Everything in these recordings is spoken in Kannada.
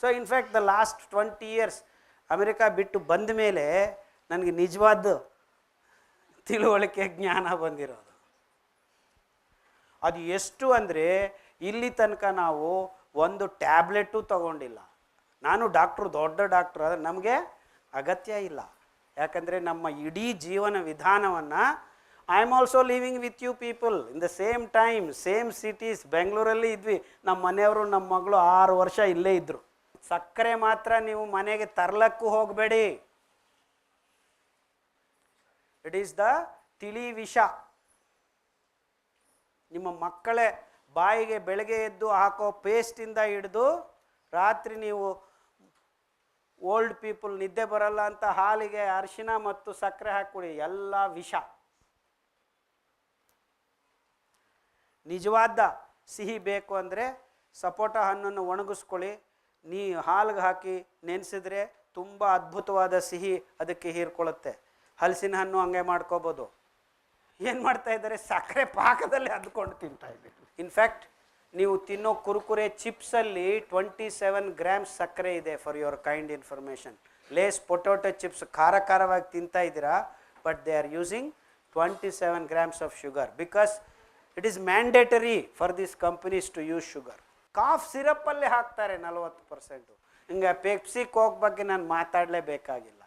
So in fact the last 20 years America ಬಿಟ್ಟು ಬಂದ ಮೇಲೆ ನನಗೆ ನಿಜವಾದ ತಿಳುವಳಿಕೆ ಜ್ಞಾನ ಬಂದಿರೋದು. ಅದು ಎಷ್ಟು ಅಂದರೆ ಇಲ್ಲಿ ತನಕ ನಾವು ಒಂದು ಟ್ಯಾಬ್ಲೆಟು ತಗೊಂಡಿಲ್ಲ. ನಾನು ಡಾಕ್ಟ್ರು, ದೊಡ್ಡ ಡಾಕ್ಟ್ರು, ಆದರೆ ನಮಗೆ ಅಗತ್ಯ ಇಲ್ಲ. ಯಾಕಂದರೆ ನಮ್ಮ ಇಡೀ ಜೀವನ ವಿಧಾನವನ್ನು I am also living with you people in the same time, same cities. ಬೆಂಗಳೂರಲ್ಲಿ ಇದ್ವಿ, ನಮ್ಮ ಮನೆಯವರು ನಮ್ಮ ಮಗಳು 6 ವರ್ಷ ಇಲ್ಲೇ ಇದ್ದರು. ಸಕ್ಕರೆ ಮಾತ್ರ ನೀವು ಮನೆಗೆ ತರ್ಲಕ್ಕೂ ಹೋಗಬೇಡಿ. ಇಟ್ ಈಸ್ ದ ತಿಳಿ ವಿಷ. ನಿಮ್ಮ ಮಕ್ಕಳೇ ಬಾಯಿಗೆ ಬೆಳಗ್ಗೆ ಎದ್ದು ಹಾಕೋ ಪೇಸ್ಟಿಂದ ಹಿಡಿದು ರಾತ್ರಿ ನೀವು ಓಲ್ಡ್ ಪೀಪಲ್ ನಿದ್ದೆ ಬರಲ್ಲ ಅಂತ ಹಾಲಿಗೆ ಅರಿಶಿನ ಮತ್ತು ಸಕ್ಕರೆ ಹಾಕ್ಬಿಡಿ, ಎಲ್ಲ ವಿಷ. ನಿಜವಾದ ಸಿಹಿ ಬೇಕು ಅಂದರೆ ಸಪೋಟ ಹಣ್ಣನ್ನು ಒಣಗಿಸ್ಕೊಳ್ಳಿ, ಹಾಲಿಗೆ ಹಾಕಿ ನೆನೆಸಿದ್ರೆ ತುಂಬ ಅದ್ಭುತವಾದ ಸಿಹಿ ಅದಕ್ಕೆ ಹೀರ್ಕೊಳ್ಳುತ್ತೆ. ಹಲಸಿನ ಹಣ್ಣು ಹಂಗೆ ಮಾಡ್ಕೋಬೋದು. ಏನು ಮಾಡ್ತಾ ಇದ್ದಾರೆ, ಸಕ್ಕರೆ ಪಾಕದಲ್ಲಿ ಅದ್ಕೊಂಡು ತಿಂತಾ ಇದ್ದೀವಿ. ಇನ್ಫ್ಯಾಕ್ಟ್ ನೀವು ತಿನ್ನೋ ಕುರುಕುರೆ ಚಿಪ್ಸಲ್ಲಿ 27 grams ಸಕ್ಕರೆ ಇದೆ. For your kind information, Lay's potato chips ಖಾರವಾಗಿ ತಿಂತಾ ಇದ್ದೀರಾ, but they are using 27 grams of sugar because it is mandatory for these companies to use sugar. Cough ಸಿರಪ್ಪಲ್ಲೇ ಹಾಕ್ತಾರೆ 40%. ಹಿಂಗೆ ಪೆಪ್ಸಿ ಕೋಕ್ ಬಗ್ಗೆ ನಾನು ಮಾತಾಡಲೇಬೇಕಾಗಿಲ್ಲ.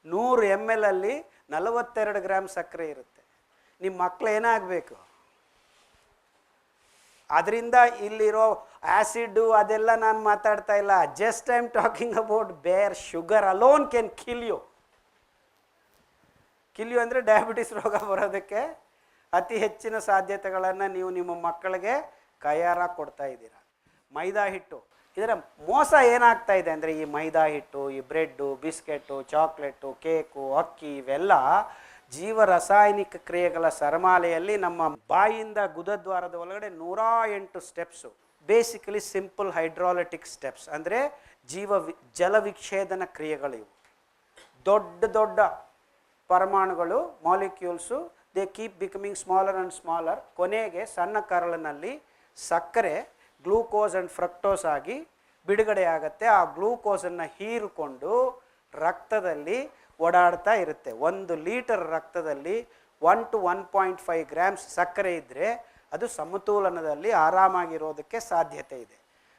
100 ml ಅಲ್ಲಿ 42 grams ಸಕ್ಕರೆ ಇರುತ್ತೆ. ನಿಮ್ಮ ಮಕ್ಕಳು ಏನಾಗಬೇಕು? ಅದರಿಂದ ಇಲ್ಲಿರೋ ಆ್ಯಸಿಡ್ಡು ಅದೆಲ್ಲ ನಾನು ಮಾತಾಡ್ತಾ ಇಲ್ಲ. Just I am talking about bare sugar alone can kill you ಅಂದರೆ ಡಯಾಬಿಟಿಸ್ ರೋಗ ಬರೋದಕ್ಕೆ ಅತಿ ಹೆಚ್ಚಿನ ಸಾಧ್ಯತೆಗಳನ್ನು ನೀವು ನಿಮ್ಮ ಮಕ್ಕಳಿಗೆ ಕೈಯಾರ ಕೊಡ್ತಾ ಇದ್ದೀರಾ. ಮೈದಾ ಹಿಟ್ಟು, ಇದರ ಮೋಸ ಏನಾಗ್ತಾ ಇದೆ ಅಂದರೆ ಈ ಮೈದಾ ಹಿಟ್ಟು, ಈ ಬ್ರೆಡ್ಡು, ಬಿಸ್ಕೆಟು, ಚಾಕ್ಲೇಟು, ಕೇಕು, ಅಕ್ಕಿ ಇವೆಲ್ಲ ಜೀವ ರಾಸಾಯನಿಕ ಕ್ರಿಯೆಗಳ ಸರಮಾಲೆಯಲ್ಲಿ ನಮ್ಮ ಬಾಯಿಯಿಂದ ಗುದದ್ವಾರದ ಒಳಗಡೆ 108 ಸ್ಟೆಪ್ಸು. ಬೇಸಿಕಲಿ ಸಿಂಪಲ್ ಹೈಡ್ರಾಲಿಟಿಕ್ ಸ್ಟೆಪ್ಸ್ ಅಂದರೆ ಜಲ ವಿಚ್ಛೇದನ ಕ್ರಿಯೆಗಳಿವು. ದೊಡ್ಡ ದೊಡ್ಡ ಪರಮಾಣುಗಳು, molecules, they keep becoming smaller and smaller. ಕೊನೆಗೆ ಸಣ್ಣ ಕರಳಿನಲ್ಲಿ ಸಕ್ಕರೆ ಗ್ಲೂಕೋಸ್ ಆ್ಯಂಡ್ ಫ್ರಕ್ಟೋಸ್ ಆಗಿ ಬಿಡುಗಡೆ ಆಗುತ್ತೆ. ಆ ಗ್ಲೂಕೋಸನ್ನು ಹೀರಿಕೊಂಡು ರಕ್ತದಲ್ಲಿ ಓಡಾಡ್ತಾ ಇರುತ್ತೆ. 1 ಲೀಟರ್ ರಕ್ತದಲ್ಲಿ 1 to 1.5 grams ಸಕ್ಕರೆ ಇದ್ದರೆ ಅದು ಸಮತೋಲನದಲ್ಲಿ ಆರಾಮಾಗಿರೋದಕ್ಕೆ ಸಾಧ್ಯತೆ ಇದೆ.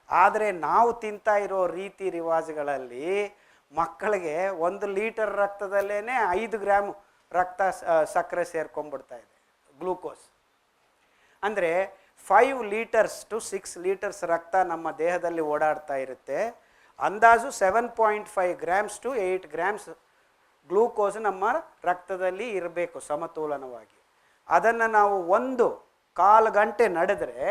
ಆದರೆ ನಾವು ತಿಂತಾ ಇರೋ ರೀತಿ ರಿವಾಜುಗಳಲ್ಲಿ ಮಕ್ಕಳಿಗೆ 1 ಲೀಟರ್ ರಕ್ತದಲ್ಲೇ 5 ಗ್ರಾಮ್ ಸಕ್ಕರೆ ಸೇರ್ಕೊಂಡ್ಬಿಡ್ತಾ ಇದೆ, ಗ್ಲೂಕೋಸ್. ಅಂದರೆ 5 ಲೀಟರ್ಸ್ to 6 ಲೀಟರ್ಸ್ ರಕ್ತ ನಮ್ಮ ದೇಹದಲ್ಲಿ ಓಡಾಡ್ತಾ ಇರುತ್ತೆ. ಅಂದಾಜು 7.5 grams to 8 grams ಗ್ಲೂಕೋಸ್ ನಮ್ಮ ರಕ್ತದಲ್ಲಿ ಇರಬೇಕು ಸಮತೋಲನವಾಗಿ. ಅದನ್ನು ನಾವು 1.25 ಗಂಟೆ ನಡೆದರೆ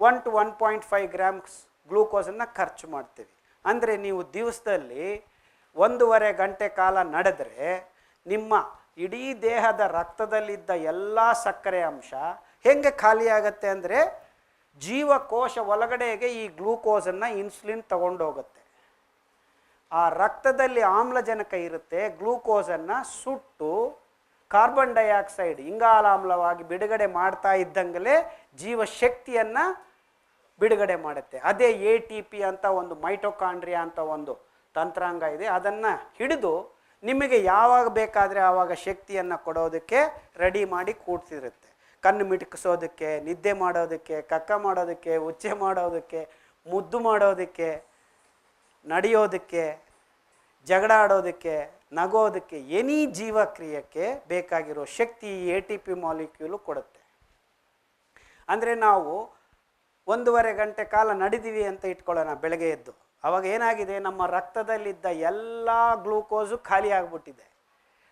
1 to 1.5 grams ಗ್ಲೂಕೋಸನ್ನು ಖರ್ಚು ಮಾಡ್ತೀವಿ. ಅಂದರೆ ನೀವು ದಿವಸದಲ್ಲಿ 1.5 ಗಂಟೆ ಕಾಲ ನಡೆದರೆ ನಿಮ್ಮ ಇಡೀ ದೇಹದ ರಕ್ತದಲ್ಲಿದ್ದ ಎಲ್ಲ ಸಕ್ಕರೆ ಅಂಶ ಹೆಂಗೆ ಖಾಲಿಯಾಗತ್ತೆ ಅಂದರೆ ಜೀವಕೋಶ ಒಳಗಡೆಗೆ ಈ ಗ್ಲೂಕೋಸನ್ನು ಇನ್ಸುಲಿನ್ ತಗೊಂಡೋಗುತ್ತೆ. ಆ ರಕ್ತದಲ್ಲಿ ಆಮ್ಲಜನಕ ಇರುತ್ತೆ. ಗ್ಲೂಕೋಸನ್ನು ಸುಟ್ಟು ಕಾರ್ಬನ್ ಡೈಆಕ್ಸೈಡ್ ಇಂಗಾಲಾಮ್ಲವಾಗಿ ಬಿಡುಗಡೆ ಮಾಡ್ತಾ ಇದ್ದಂಗಲೇ ಜೀವಶಕ್ತಿಯನ್ನು ಬಿಡುಗಡೆ ಮಾಡುತ್ತೆ. ಅದೇ ATP ಅಂತ ಒಂದು ಮೈಟೊಕಾಂಡ್ರಿಯಾ ಅಂತ ಒಂದು ತಂತ್ರಾಂಗ ಇದೆ. ಅದನ್ನು ಹಿಡಿದು ನಿಮಗೆ ಯಾವಾಗ ಬೇಕಾದರೆ ಆವಾಗ ಶಕ್ತಿಯನ್ನು ಕೊಡೋದಕ್ಕೆ ರೆಡಿ ಮಾಡಿ ಕೂಡ್ತಿರುತ್ತೆ. ಕಣ್ಣು ಮಿಟುಕಿಸೋದಕ್ಕೆ, ನಿದ್ದೆ ಮಾಡೋದಕ್ಕೆ, ಕಕ್ಕ ಮಾಡೋದಕ್ಕೆ, ಉಚ್ಚೆ ಮಾಡೋದಕ್ಕೆ, ಮುದ್ದು ಮಾಡೋದಕ್ಕೆ, ನಡೆಯೋದಕ್ಕೆ, ಜಗಳ ಆಡೋದಕ್ಕೆ, ನಗೋದಕ್ಕೆ, ಎನಿ ಜೀವಕ್ರಿಯಕ್ಕೆ ಬೇಕಾಗಿರೋ ಶಕ್ತಿ ATP ಮಾಲಿಕ್ಯೂಲು ಕೊಡುತ್ತೆ. ಅಂದರೆ ನಾವು 1.5 ಗಂಟೆ ಕಾಲ ನಡೆದೀವಿ ಅಂತ ಇಟ್ಕೊಳ್ಳೋಣ ಬೆಳಗ್ಗೆ ಎದ್ದು. ಆವಾಗ ಏನಾಗಿದೆ, ನಮ್ಮ ರಕ್ತದಲ್ಲಿದ್ದ ಎಲ್ಲ ಗ್ಲೂಕೋಸು ಖಾಲಿ ಆಗಿಬಿಟ್ಟಿದೆ.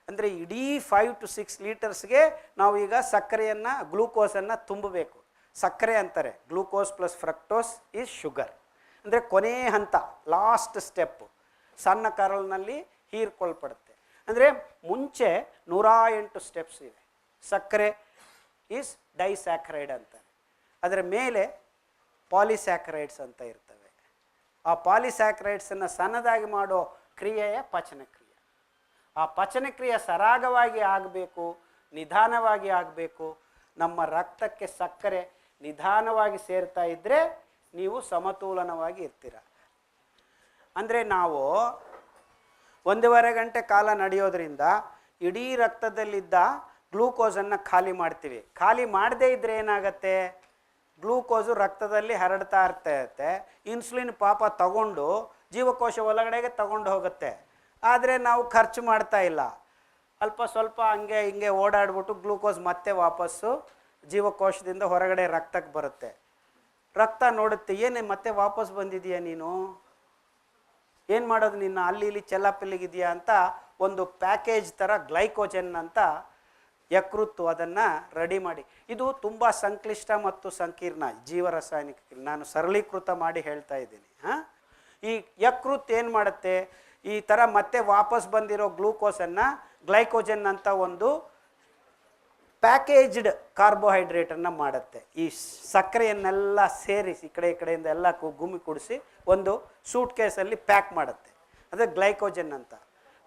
ಅಂದರೆ ಇಡೀ 5 to 6 ಲೀಟರ್ಸ್ಗೆ ನಾವು ಈಗ ಸಕ್ಕರೆಯನ್ನು, ಗ್ಲೂಕೋಸನ್ನು ತುಂಬಬೇಕು. ಸಕ್ಕರೆ ಅಂತಾರೆ, glucose plus fructose is sugar. ಅಂದರೆ ಕೊನೆ ಹಂತ, ಲಾಸ್ಟ್ ಸ್ಟೆಪ್ಪು, ಸಣ್ಣ ಕರಳಿನಲ್ಲಿ ಹೀರ್ಕೊಳ್ಪಡುತ್ತೆ. ಅಂದರೆ ಮುಂಚೆ 108 ಸ್ಟೆಪ್ಸ್ ಇವೆ. ಸಕ್ಕರೆ ಈಸ್ ಡೈಸ್ಯಾಕ್ರೈಡ್ ಅಂತಾರೆ. ಅದರ ಮೇಲೆ ಪಾಲಿಸ್ಯಾಕ್ರೈಡ್ಸ್ ಅಂತ ಇರ್ತವೆ. ಆ ಪಾಲಿಸ್ಯಾಕ್ರೈಡ್ಸನ್ನು ಸಣ್ಣದಾಗಿ ಮಾಡೋ ಕ್ರಿಯೆಯ ಪಚನಕ್ರಿಯೆ. ಆ ಪಚನಕ್ರಿಯೆ ಸರಾಗವಾಗಿ ಆಗಬೇಕು, ನಿಧಾನವಾಗಿ ಆಗಬೇಕು. ನಮ್ಮ ರಕ್ತಕ್ಕೆ ಸಕ್ಕರೆ ನಿಧಾನವಾಗಿ ಸೇರ್ತಾ ಇದ್ದರೆ ನೀವು ಸಮತೋಲನವಾಗಿ ಇರ್ತೀರ. ಅಂದರೆ ನಾವು 1.5 ಗಂಟೆ ಕಾಲ ನಡೆಯೋದ್ರಿಂದ ಇಡೀ ರಕ್ತದಲ್ಲಿದ್ದ ಗ್ಲೂಕೋಸನ್ನು ಖಾಲಿ ಮಾಡ್ತೀವಿ. ಖಾಲಿ ಮಾಡದೇ ಇದ್ದರೆ ಏನಾಗತ್ತೆ, ಗ್ಲೂಕೋಸು ರಕ್ತದಲ್ಲಿ ಹರಡ್ತಾ ಇರ್ತೈತೆ. ಇನ್ಸುಲಿನ್ ಪಾಪ ತಗೊಂಡು ಜೀವಕೋಶ ಒಳಗಡೆಗೆ ತಗೊಂಡು ಹೋಗುತ್ತೆ. ಆದರೆ ನಾವು ಖರ್ಚು ಮಾಡ್ತಾ ಇಲ್ಲ, ಅಲ್ಪ ಸ್ವಲ್ಪ ಹಂಗೆ ಹಿಂಗೆ ಓಡಾಡ್ಬಿಟ್ಟು ಗ್ಲೂಕೋಸ್ ಮತ್ತೆ ವಾಪಸ್ಸು ಜೀವಕೋಶದಿಂದ ಹೊರಗಡೆ ರಕ್ತಕ್ಕೆ ಬರುತ್ತೆ. ರಕ್ತ ನೋಡುತ್ತೆ, ಏನೇ ಮತ್ತೆ ವಾಪಸ್ ಬಂದಿದೆಯಾ ನೀನು, ಏನು ಮಾಡೋದು ನಿನ್ನ, ಅಲ್ಲಿ ಇಲ್ಲಿ ಚೆಲ್ಲಾಪಿಲ್ಲಿಗಿದೆಯಾ ಅಂತ ಒಂದು ಪ್ಯಾಕೇಜ್ ಥರ ಗ್ಲೈಕೋಜನ್ ಅಂತ ಯಕೃತ್ತು ಅದನ್ನು ರೆಡಿ ಮಾಡಿ. ಇದು ತುಂಬ ಸಂಕ್ಲಿಷ್ಟ ಮತ್ತು ಸಂಕೀರ್ಣ ಜೀವರಾಸಾಯನಿಕ, ನಾನು ಸರಳೀಕೃತ ಮಾಡಿ ಹೇಳ್ತಾ ಇದ್ದೀನಿ. ಈ ಯಕೃತ್ತು ಏನು ಮಾಡುತ್ತೆ, ಈ ಥರ ಮತ್ತೆ ವಾಪಸ್ ಬಂದಿರೋ ಗ್ಲೂಕೋಸನ್ನು ಗ್ಲೈಕೋಜನ್ ಅಂತ ಒಂದು ಪ್ಯಾಕೇಜ್ಡ್ ಕಾರ್ಬೋಹೈಡ್ರೇಟನ್ನು ಮಾಡುತ್ತೆ. ಈ ಸಕ್ಕರೆಯನ್ನೆಲ್ಲ ಸೇರಿಸಿ ಈ ಕಡೆಯಿಂದ ಎಲ್ಲ ಗುಮ್ಮಿ ಕೂಡಿಸಿ ಒಂದು ಸೂಟ್ ಕೇಸಲ್ಲಿ ಪ್ಯಾಕ್ ಮಾಡುತ್ತೆ, ಅದೇ ಗ್ಲೈಕೋಜನ್ ಅಂತ.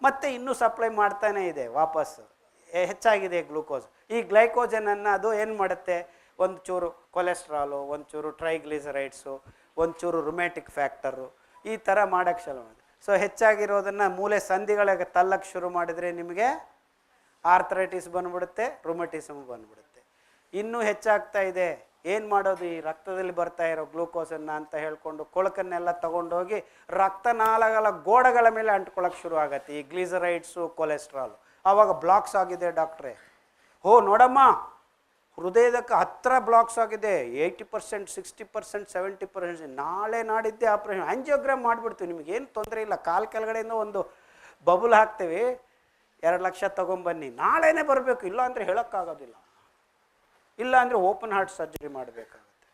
ಮತ್ತು ಇನ್ನೂ ಸಪ್ಲೈ ಮಾಡ್ತಾನೇ ಇದೆ ವಾಪಸ್ಸು, ಹೆಚ್ಚಾಗಿದೆ ಗ್ಲೂಕೋಸ್. ಈ ಗ್ಲೈಕೋಜನನ್ನು ಅದು ಏನು ಮಾಡುತ್ತೆ, ಒಂದು ಚೂರು ಕೊಲೆಸ್ಟ್ರಾಲು, ಒಂದು ಚೂರು ಟ್ರೈಗ್ಲಿಸರೈಡ್ಸು, ಒಂದು ಚೂರು ರುಮ್ಯಾಟಿಕ್ ಫ್ಯಾಕ್ಟರು, ಈ ಥರ ಮಾಡೋಕ್ಕೆ ಶುರು ಮಾಡಿದೆ. ಸೊ ಹೆಚ್ಚಾಗಿರೋದನ್ನು ಮೂಲೆ ಸಂಧಿಗಳಿಗೆ ತಲ್ಲಕ್ಕೆ ಶುರು ಮಾಡಿದರೆ ನಿಮಗೆ ಆರ್ಥರೈಟಿಸ್ ಬಂದ್ಬಿಡುತ್ತೆ, ರುಮಟಿಸಮ್ ಬಂದ್ಬಿಡುತ್ತೆ. ಇನ್ನೂ ಹೆಚ್ಚಾಗ್ತಾ ಇದೆ, ಏನು ಮಾಡೋದು, ಈ ರಕ್ತದಲ್ಲಿ ಬರ್ತಾ ಇರೋ ಗ್ಲೂಕೋಸನ್ನು ಅಂತ ಹೇಳ್ಕೊಂಡು ಕೊಳಕನ್ನೆಲ್ಲ ತೊಗೊಂಡೋಗಿ ರಕ್ತನಾಳಗಳ ಗೋಡೆಗಳ ಮೇಲೆ ಅಂಟ್ಕೊಳ್ಳೋಕೆ ಶುರು ಆಗುತ್ತೆ ಈ ಗ್ಲಿಸರೈಡ್ಸು, ಕೊಲೆಸ್ಟ್ರಾಲು. ಆವಾಗ ಬ್ಲಾಕ್ಸ್ ಆಗಿದೆ ಡಾಕ್ಟ್ರೇ, ನೋಡಮ್ಮ ಹೃದಯದಕ್ಕೆ ಹತ್ತಿರ ಬ್ಲಾಕ್ಸ್ ಆಗಿದೆ, 80%, 60%, 70%, ನಾಳೆ ನಾಡಿದ್ದೆ ಆಪ್ರೇಷನ್, ಆಂಜಿಯೋಗ್ರಾಮ್ ಮಾಡಿಬಿಡ್ತೀವಿ, ನಿಮಗೇನು ತೊಂದರೆ ಇಲ್ಲ, ಕಾಲು ಕೆಳಗಡೆಯಿಂದ ಒಂದು ಬಬುಲ್ ಹಾಕ್ತೀವಿ, 2 ಲಕ್ಷ ತೊಗೊಂಬನ್ನಿ, ನಾಳೆನೇ ಬರಬೇಕು, ಇಲ್ಲ ಅಂದರೆ ಹೇಳೋಕ್ಕಾಗೋದಿಲ್ಲ, ಇಲ್ಲ ಅಂದರೆ ಓಪನ್ ಹಾರ್ಟ್ ಸರ್ಜರಿ ಮಾಡಬೇಕಾಗುತ್ತೆ.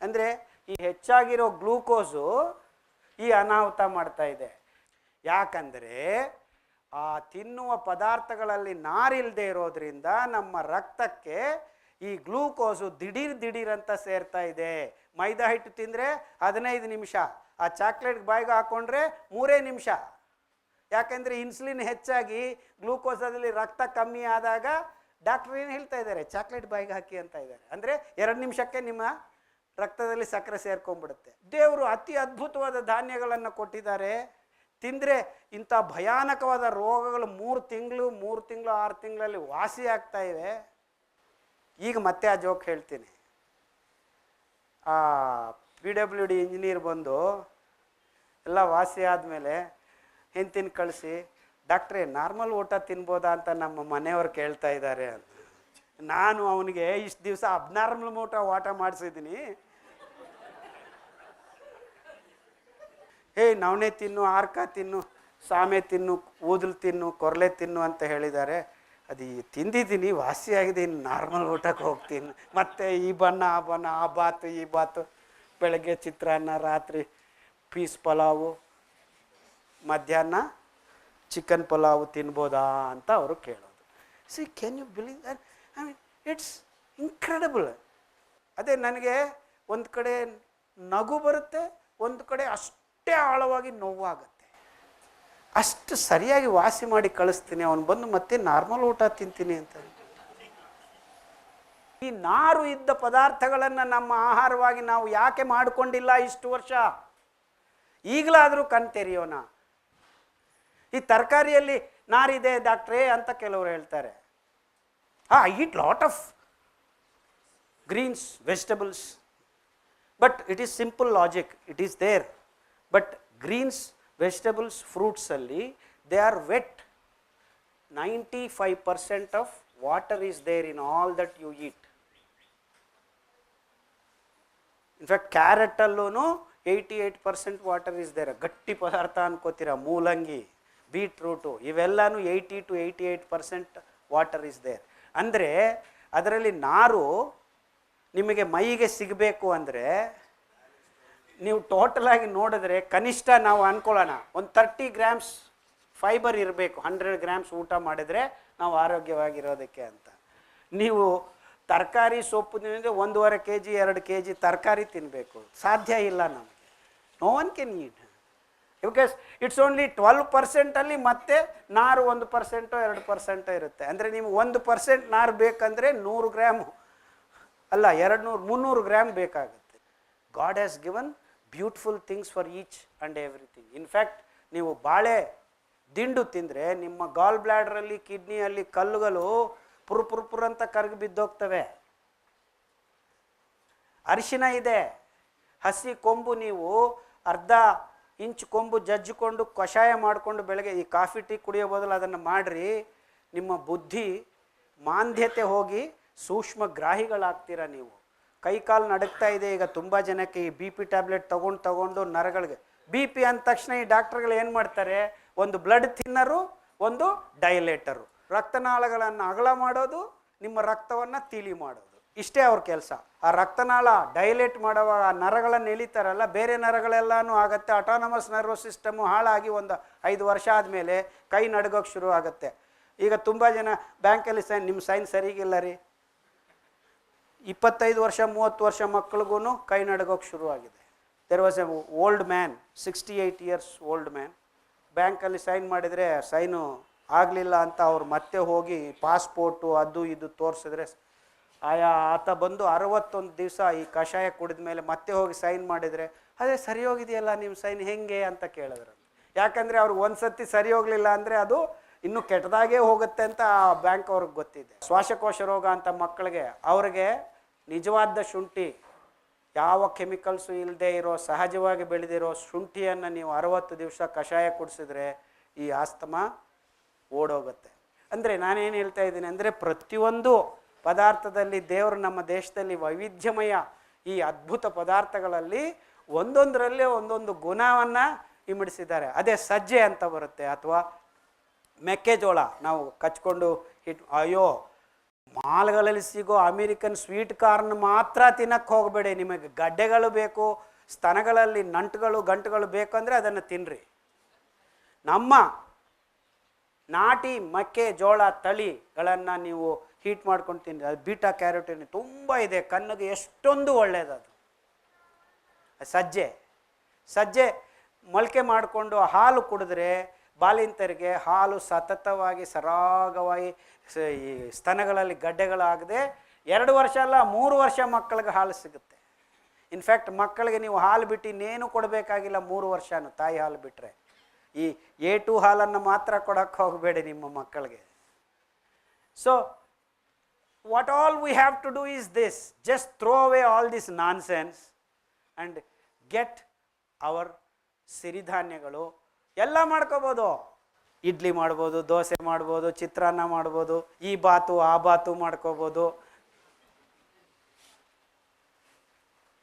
ಅಂದರೆ ಈ ಹೆಚ್ಚಾಗಿರೋ ಗ್ಲೂಕೋಸು ಈ ಅನಾಹುತ ಮಾಡ್ತಾ ಇದೆ. ಯಾಕಂದರೆ ಆ ತಿನ್ನುವ ಪದಾರ್ಥಗಳಲ್ಲಿ ನಾರಿಲ್ಲದೆ ಇರೋದ್ರಿಂದ ನಮ್ಮ ರಕ್ತಕ್ಕೆ ಈ ಗ್ಲೂಕೋಸು ದಿಢೀರಂತ ಸೇರ್ತಾ ಇದೆ. ಮೈದಾ ಹಿಟ್ಟು ತಿಂದರೆ 15 ನಿಮಿಷ, ಆ ಚಾಕ್ಲೇಟ್ ಬಾಯಿಗೆ ಹಾಕ್ಕೊಂಡ್ರೆ 3 ನಿಮಿಷ. ಯಾಕೆಂದರೆ ಇನ್ಸುಲಿನ್ ಹೆಚ್ಚಾಗಿ ಗ್ಲೂಕೋಸಲ್ಲಿ ರಕ್ತ ಕಮ್ಮಿ ಆದಾಗ ಡಾಕ್ಟ್ರ್ ಏನು ಹೇಳ್ತಾ ಇದ್ದಾರೆ, ಚಾಕ್ಲೇಟ್ ಬಾಯಿಗೆ ಹಾಕಿ ಅಂತ ಇದ್ದಾರೆ. ಅಂದರೆ 2 ನಿಮಿಷಕ್ಕೆ ನಿಮ್ಮ ರಕ್ತದಲ್ಲಿ ಸಕ್ಕರೆ ಸೇರ್ಕೊಂಡ್ಬಿಡುತ್ತೆ. ದೇವರು ಅತಿ ಅದ್ಭುತವಾದ ಧಾನ್ಯಗಳನ್ನು ಕೊಟ್ಟಿದ್ದಾರೆ, ತಿಂದರೆ ಇಂಥ ಭಯಾನಕವಾದ ರೋಗಗಳು 3 ತಿಂಗಳು 6 ತಿಂಗಳಲ್ಲಿ ವಾಸಿ ಆಗ್ತಾ ಇವೆ. ಈಗ ಮತ್ತೆ ಆ ಜೋಕ್ ಹೇಳ್ತೀನಿ. ಆ PWD ಇಂಜಿನಿಯರ್ ಬಂದು ಎಲ್ಲ ವಾಸಿ ಆದಮೇಲೆ ಹೆಂಡ್ತಿನ ಕಳಿಸಿ, ಡಾಕ್ಟ್ರೇ ನಾರ್ಮಲ್ ಊಟ ತಿನ್ಬೋದಾ ಅಂತ ನಮ್ಮ ಮನೆಯವ್ರು ಕೇಳ್ತಾ ಇದ್ದಾರೆ ಅಂತ. ನಾನು ಅವನಿಗೆ ಇಷ್ಟು ದಿವಸ ಅಬ್ನಾರ್ಮಲ್ ಊಟ ಮಾಡಿಸಿದ್ದೀನಿ, ನವಣೆ ತಿನ್ನು, ಆರ್ಕ ತಿನ್ನು, ಸಾಮೆ ತಿನ್ನು, ಊದಲು ತಿನ್ನು, ಕೊರಲೆ ತಿನ್ನು ಅಂತ ಹೇಳಿದ್ದಾರೆ. ಅದು ತಿಂದಿದ್ದೀನಿ, ವಾಸಿಯಾಗಿದೆ, ಇನ್ನು ನಾರ್ಮಲ್ ಊಟಕ್ಕೆ ಹೋಗ್ತೀನಿ. ಮತ್ತು ಈ ಬಣ್ಣ ಆ ಬಣ್ಣ, ಆ ಬಾತು ಈ ಬಾತು, ಬೆಳಗ್ಗೆ ಚಿತ್ರಾನ್ನ, ರಾತ್ರಿ ಪೀಸ್ ಪಲಾವು, ಮಧ್ಯಾಹ್ನ ಚಿಕನ್ ಪಲಾವು ತಿನ್ಬೋದಾ ಅಂತ ಅವರು ಕೇಳೋದು. See can you believe that? I mean it's incredible. ಅದೇ ನನಗೆ ಒಂದು ಕಡೆ ನಗು ಬರುತ್ತೆ, ಒಂದು ಕಡೆ ಅಷ್ಟೇ ಆಳವಾಗಿ ನೋವಾಗುತ್ತೆ. ಅಷ್ಟು ಸರಿಯಾಗಿ ವಾಸಿ ಮಾಡಿ ಕಳಿಸ್ತೀನಿ, ಅವನು ಬಂದು ಮತ್ತೆ ನಾರ್ಮಲ್ ಊಟ ತಿಂತೀನಿ ಅಂತ. ಈ ನಾರು ಇದ್ದ ಪದಾರ್ಥಗಳನ್ನು ನಮ್ಮ ಆಹಾರವಾಗಿ ನಾವು ಯಾಕೆ ಮಾಡಿಕೊಂಡಿಲ್ಲ ಇಷ್ಟು ವರ್ಷ? ಈಗಲಾದರೂ ಕಣ್ ತೆರೆಯೋಣ. ಈ ತರಕಾರಿಯಲ್ಲಿ ನಾರಿದೆ ಡಾಕ್ಟ್ರೇ ಅಂತ ಕೆಲವರು ಹೇಳ್ತಾರೆ. I eat lot of greens, vegetables, but it is simple logic, it is there. But greens, vegetables, ಫ್ರೂಟ್ಸಲ್ಲಿ they are wet. 95% of water is there in all that you eat. In fact ಕ್ಯಾರೆಟಲ್ಲೂ 88% ವಾಟರ್ ಈಸ್ ದೇರ್. ಗಟ್ಟಿ ಪದಾರ್ಥ ಅನ್ಕೋತೀರ, ಮೂಲಂಗಿ, ಬೀಟ್ರೂಟು, ಇವೆಲ್ಲನೂ 80 to 88% ವಾಟರ್ ಈಸ್ ದೇರ್. ಅಂದರೆ ಅದರಲ್ಲಿ ನಾರು ನಿಮಗೆ ಮೈಗೆ ಸಿಗಬೇಕು ಅಂದರೆ ನೀವು ಟೋಟಲಾಗಿ ನೋಡಿದ್ರೆ ಕನಿಷ್ಠ ನಾವು ಅಂದ್ಕೊಳ್ಳೋಣ ಒಂದು 30 grams ಫೈಬರ್ ಇರಬೇಕು 100 grams ಊಟ ಮಾಡಿದರೆ ನಾವು ಆರೋಗ್ಯವಾಗಿರೋದಕ್ಕೆ ಅಂತ. ನೀವು ತರಕಾರಿ ಸೊಪ್ಪು ತಿಂದರೆ 1.5 kg 2 kg ತರಕಾರಿ ತಿನ್ನಬೇಕು, ಸಾಧ್ಯ ಇಲ್ಲ ನಮಗೆ. No one can eat, because it's only 12% ಅಲ್ಲಿ ಮತ್ತೆ ನಾರು 1% 2% ಇರುತ್ತೆ. ಅಂದರೆ ನಿಮ್ಗೆ 1% ನಾರು ಬೇಕಂದರೆ 100 ಗ್ರಾಮ್ ಅಲ್ಲ 200 300 ಗ್ರಾಮ್ ಬೇಕಾಗುತ್ತೆ. God has given beautiful things for each and everything. In fact ನೀವು ಬಾಳೆ ದಿಂಡು ತಿಂದರೆ ನಿಮ್ಮ ಗಾಲ್ ಬ್ಲ್ಯಾಡ್ರಲ್ಲಿ ಕಿಡ್ನಿಯಲ್ಲಿ ಕಲ್ಲುಗಳು ಪುರ್ ಅಂತ ಕರಗಿ ಬಿದ್ದೋಗ್ತವೆ. ಅರಿಶಿನ ಇದೆ, ಹಸಿ ಕೊಂಬು ನೀವು ಅರ್ಧ ಇಂಚು ಕೊಂಬು ಜಜ್ಜಿಕೊಂಡು ಕಷಾಯ ಮಾಡಿಕೊಂಡು ಬೆಳಗ್ಗೆ ಈ ಕಾಫಿ ಟೀ ಕುಡಿಯೋ ಬದಲು ಅದನ್ನು ಮಾಡಿರಿ. ನಿಮ್ಮ ಬುದ್ಧಿ ಮಾಂದ್ಯತೆ ಹೋಗಿ ಸೂಕ್ಷ್ಮ ಗ್ರಾಹಿಗಳಾಗ್ತೀರ ನೀವು. ಕೈ ಕಾಲು ನಡುಗ್ತಾ ಇದೆ ಈಗ ತುಂಬ ಜನಕ್ಕೆ. ಈ ಬಿ ಪಿ ಟ್ಯಾಬ್ಲೆಟ್ ತಗೊಂಡು ನರಗಳಿಗೆ ಬಿ ಪಿ ಅಂದ ತಕ್ಷಣ ಈ ಡಾಕ್ಟ್ರುಗಳು ಏನು ಮಾಡ್ತಾರೆ, ಒಂದು ಬ್ಲಡ್ ಥಿನ್ನರು, ಒಂದು ಡೈಲೇಟರು, ರಕ್ತನಾಳಗಳನ್ನು ಅಗಲ ಮಾಡೋದು, ನಿಮ್ಮ ರಕ್ತವನ್ನು ತಿಳಿ ಮಾಡೋದು, ಇಷ್ಟೇ ಅವ್ರ ಕೆಲಸ. ಆ ರಕ್ತನಾಳ ಡೈಲೇಟ್ ಮಾಡುವಾಗ ಆ ನರಗಳನ್ನು ಎಳಿತಾರಲ್ಲ, ಬೇರೆ ನರಗಳೆಲ್ಲನೂ ಆಗುತ್ತೆ. ಅಟಾನಮಸ್ ನರ್ವಸ್ ಸಿಸ್ಟಮು ಹಾಳಾಗಿ ಒಂದು 5 ವರ್ಷ ಆದಮೇಲೆ ಕೈ ನಡುಗೋಕ್ಕೆ ಶುರು ಆಗುತ್ತೆ. ಈಗ ತುಂಬ ಜನ ಬ್ಯಾಂಕಲ್ಲಿ ನಿಮ್ಮ ಸೈನ್ ಸರಿಗಿಲ್ಲ ರೀ, 25 ವರ್ಷ 30 ವರ್ಷ ಮಕ್ಕಳಿಗೂ ಕೈ ನಡುಗೋಕ್ಕೆ ಶುರುವಾಗಿದೆ. There was A old man, 68 years old man, ಬ್ಯಾಂಕಲ್ಲಿ ಸೈನ್ ಮಾಡಿದರೆ ಸೈನು ಆಗಲಿಲ್ಲ ಅಂತ ಅವ್ರು ಮತ್ತೆ ಹೋಗಿ ಪಾಸ್ಪೋರ್ಟು ಅದು ಇದು ತೋರಿಸಿದ್ರೆ ಆತ ಬಂದು 61 ದಿವಸ ಈ ಕಷಾಯ ಕುಡಿದ ಮೇಲೆ ಮತ್ತೆ ಹೋಗಿ ಸೈನ್ ಮಾಡಿದರೆ ಅದೇ ಸರಿ ಹೋಗಿದೆಯಲ್ಲ ನಿಮ್ಮ ಸೈನ್ ಹೆಂಗೆ ಅಂತ ಕೇಳಿದ್ರು. ಯಾಕಂದರೆ ಅವ್ರಿಗೆ ಒಂದು ಸತಿ ಸರಿ ಹೋಗಲಿಲ್ಲ ಅಂದರೆ ಅದು ಇನ್ನೂ ಕೆಟ್ಟದಾಗೇ ಹೋಗುತ್ತೆ ಅಂತ ಆ ಬ್ಯಾಂಕ್ ಅವ್ರಿಗೆ ಗೊತ್ತಿದೆ. ಶ್ವಾಸಕೋಶ ರೋಗ ಅಂತ ಮಕ್ಕಳಿಗೆ ಅವ್ರಿಗೆ ನಿಜವಾದ ಶುಂಠಿ, ಯಾವ ಕೆಮಿಕಲ್ಸು ಇಲ್ಲದೆ ಇರೋ ಸಹಜವಾಗಿ ಬೆಳೆದಿರೋ ಶುಂಠಿಯನ್ನು ನೀವು 60 ದಿವಸ ಕಷಾಯ ಕುಡಿಸಿದ್ರೆ ಈ ಆಸ್ತಮಾ ಓಡೋಗುತ್ತೆ. ಅಂದರೆ ನಾನೇನು ಹೇಳ್ತಾ ಇದ್ದೀನಿ ಅಂದರೆ ಪ್ರತಿಯೊಂದು ಪದಾರ್ಥದಲ್ಲಿ ದೇವರು ನಮ್ಮ ದೇಶದಲ್ಲಿ ವೈವಿಧ್ಯಮಯ ಈ ಅದ್ಭುತ ಪದಾರ್ಥಗಳಲ್ಲಿ ಒಂದೊಂದರಲ್ಲೇ ಒಂದೊಂದು ಗುಣವನ್ನು ಇಮಿಡಿಸಿದ್ದಾರೆ. ಅದೇ ಸಜ್ಜೆ ಅಂತ ಬರುತ್ತೆ, ಅಥವಾ ಮೆಕ್ಕೆಜೋಳ ನಾವು ಕಚ್ಕೊಂಡು ಅಯ್ಯೋ ಮಾಲ್ಗಳಲ್ಲಿ ಸಿಗೋ ಅಮೇರಿಕನ್ ಸ್ವೀಟ್ ಕಾರ್ನ್ ಮಾತ್ರ ತಿನ್ನಕ್ಕೆ ಹೋಗಬೇಡಿ. ನಿಮಗೆ ಗಡ್ಡೆಗಳು ಬೇಕು, ಸ್ತನಗಳಲ್ಲಿ ನಂಟುಗಳು ಗಂಟುಗಳು ಬೇಕು ಅಂದರೆ ಅದನ್ನು ತಿನ್ನಿರಿ. ನಮ್ಮ ನಾಟಿ ಮೆಕ್ಕೆಜೋಳ ತಳಿಗಳನ್ನು ನೀವು ಹೀಟ್ ಮಾಡ್ಕೊಂಡು ತಿನ್ನಿರಿ. ಅದು ಬೀಟಾ ಕ್ಯಾರೋಟಿನ್ ತುಂಬ ಇದೆ, ಕಣ್ಣಿಗೆ ಎಷ್ಟೊಂದು ಒಳ್ಳೆಯದದು. ಸಜ್ಜೆ ಮೊಳಕೆ ಮಾಡಿಕೊಂಡು ಹಾಲು ಕುಡಿದ್ರೆ ಬಾಲಿಂತರಿಗೆ ಹಾಲು ಸತತವಾಗಿ ಸರಾಗವಾಗಿ ಈ ಸ್ತನಗಳಲ್ಲಿ ಗಡ್ಡೆಗಳಾಗದೆ 2 ವರ್ಷ ಅಲ್ಲ 3 ವರ್ಷ ಮಕ್ಕಳಿಗೆ ಹಾಲು ಸಿಗುತ್ತೆ. ಇನ್ಫ್ಯಾಕ್ಟ್ ಮಕ್ಕಳಿಗೆ ನೀವು ಹಾಲು ಬಿಟ್ಟು ಇನ್ನೇನು ಕೊಡಬೇಕಾಗಿಲ್ಲ 3 ವರ್ಷನೂ, ತಾಯಿ ಹಾಲು ಬಿಟ್ಟರೆ. ಈ A2 ಹಾಲನ್ನು ಮಾತ್ರ ಕೊಡೋಕ್ಕೆ ಹೋಗಬೇಡಿ ನಿಮ್ಮ ಮಕ್ಕಳಿಗೆ. So what all we have to do is this, just throw away all this nonsense and get our ಸಿರಿಧಾನ್ಯಗಳು ಎಲ್ಲ ಮಾಡ್ಕೋಬೋದು. ಇಡ್ಲಿ ಮಾಡ್ಬೋದು, ದೋಸೆ ಮಾಡ್ಬೋದು, ಚಿತ್ರಾನ್ನ ಮಾಡ್ಬೋದು, ಈ ಬಾತು ಆ ಬಾತು ಮಾಡ್ಕೋಬೋದು,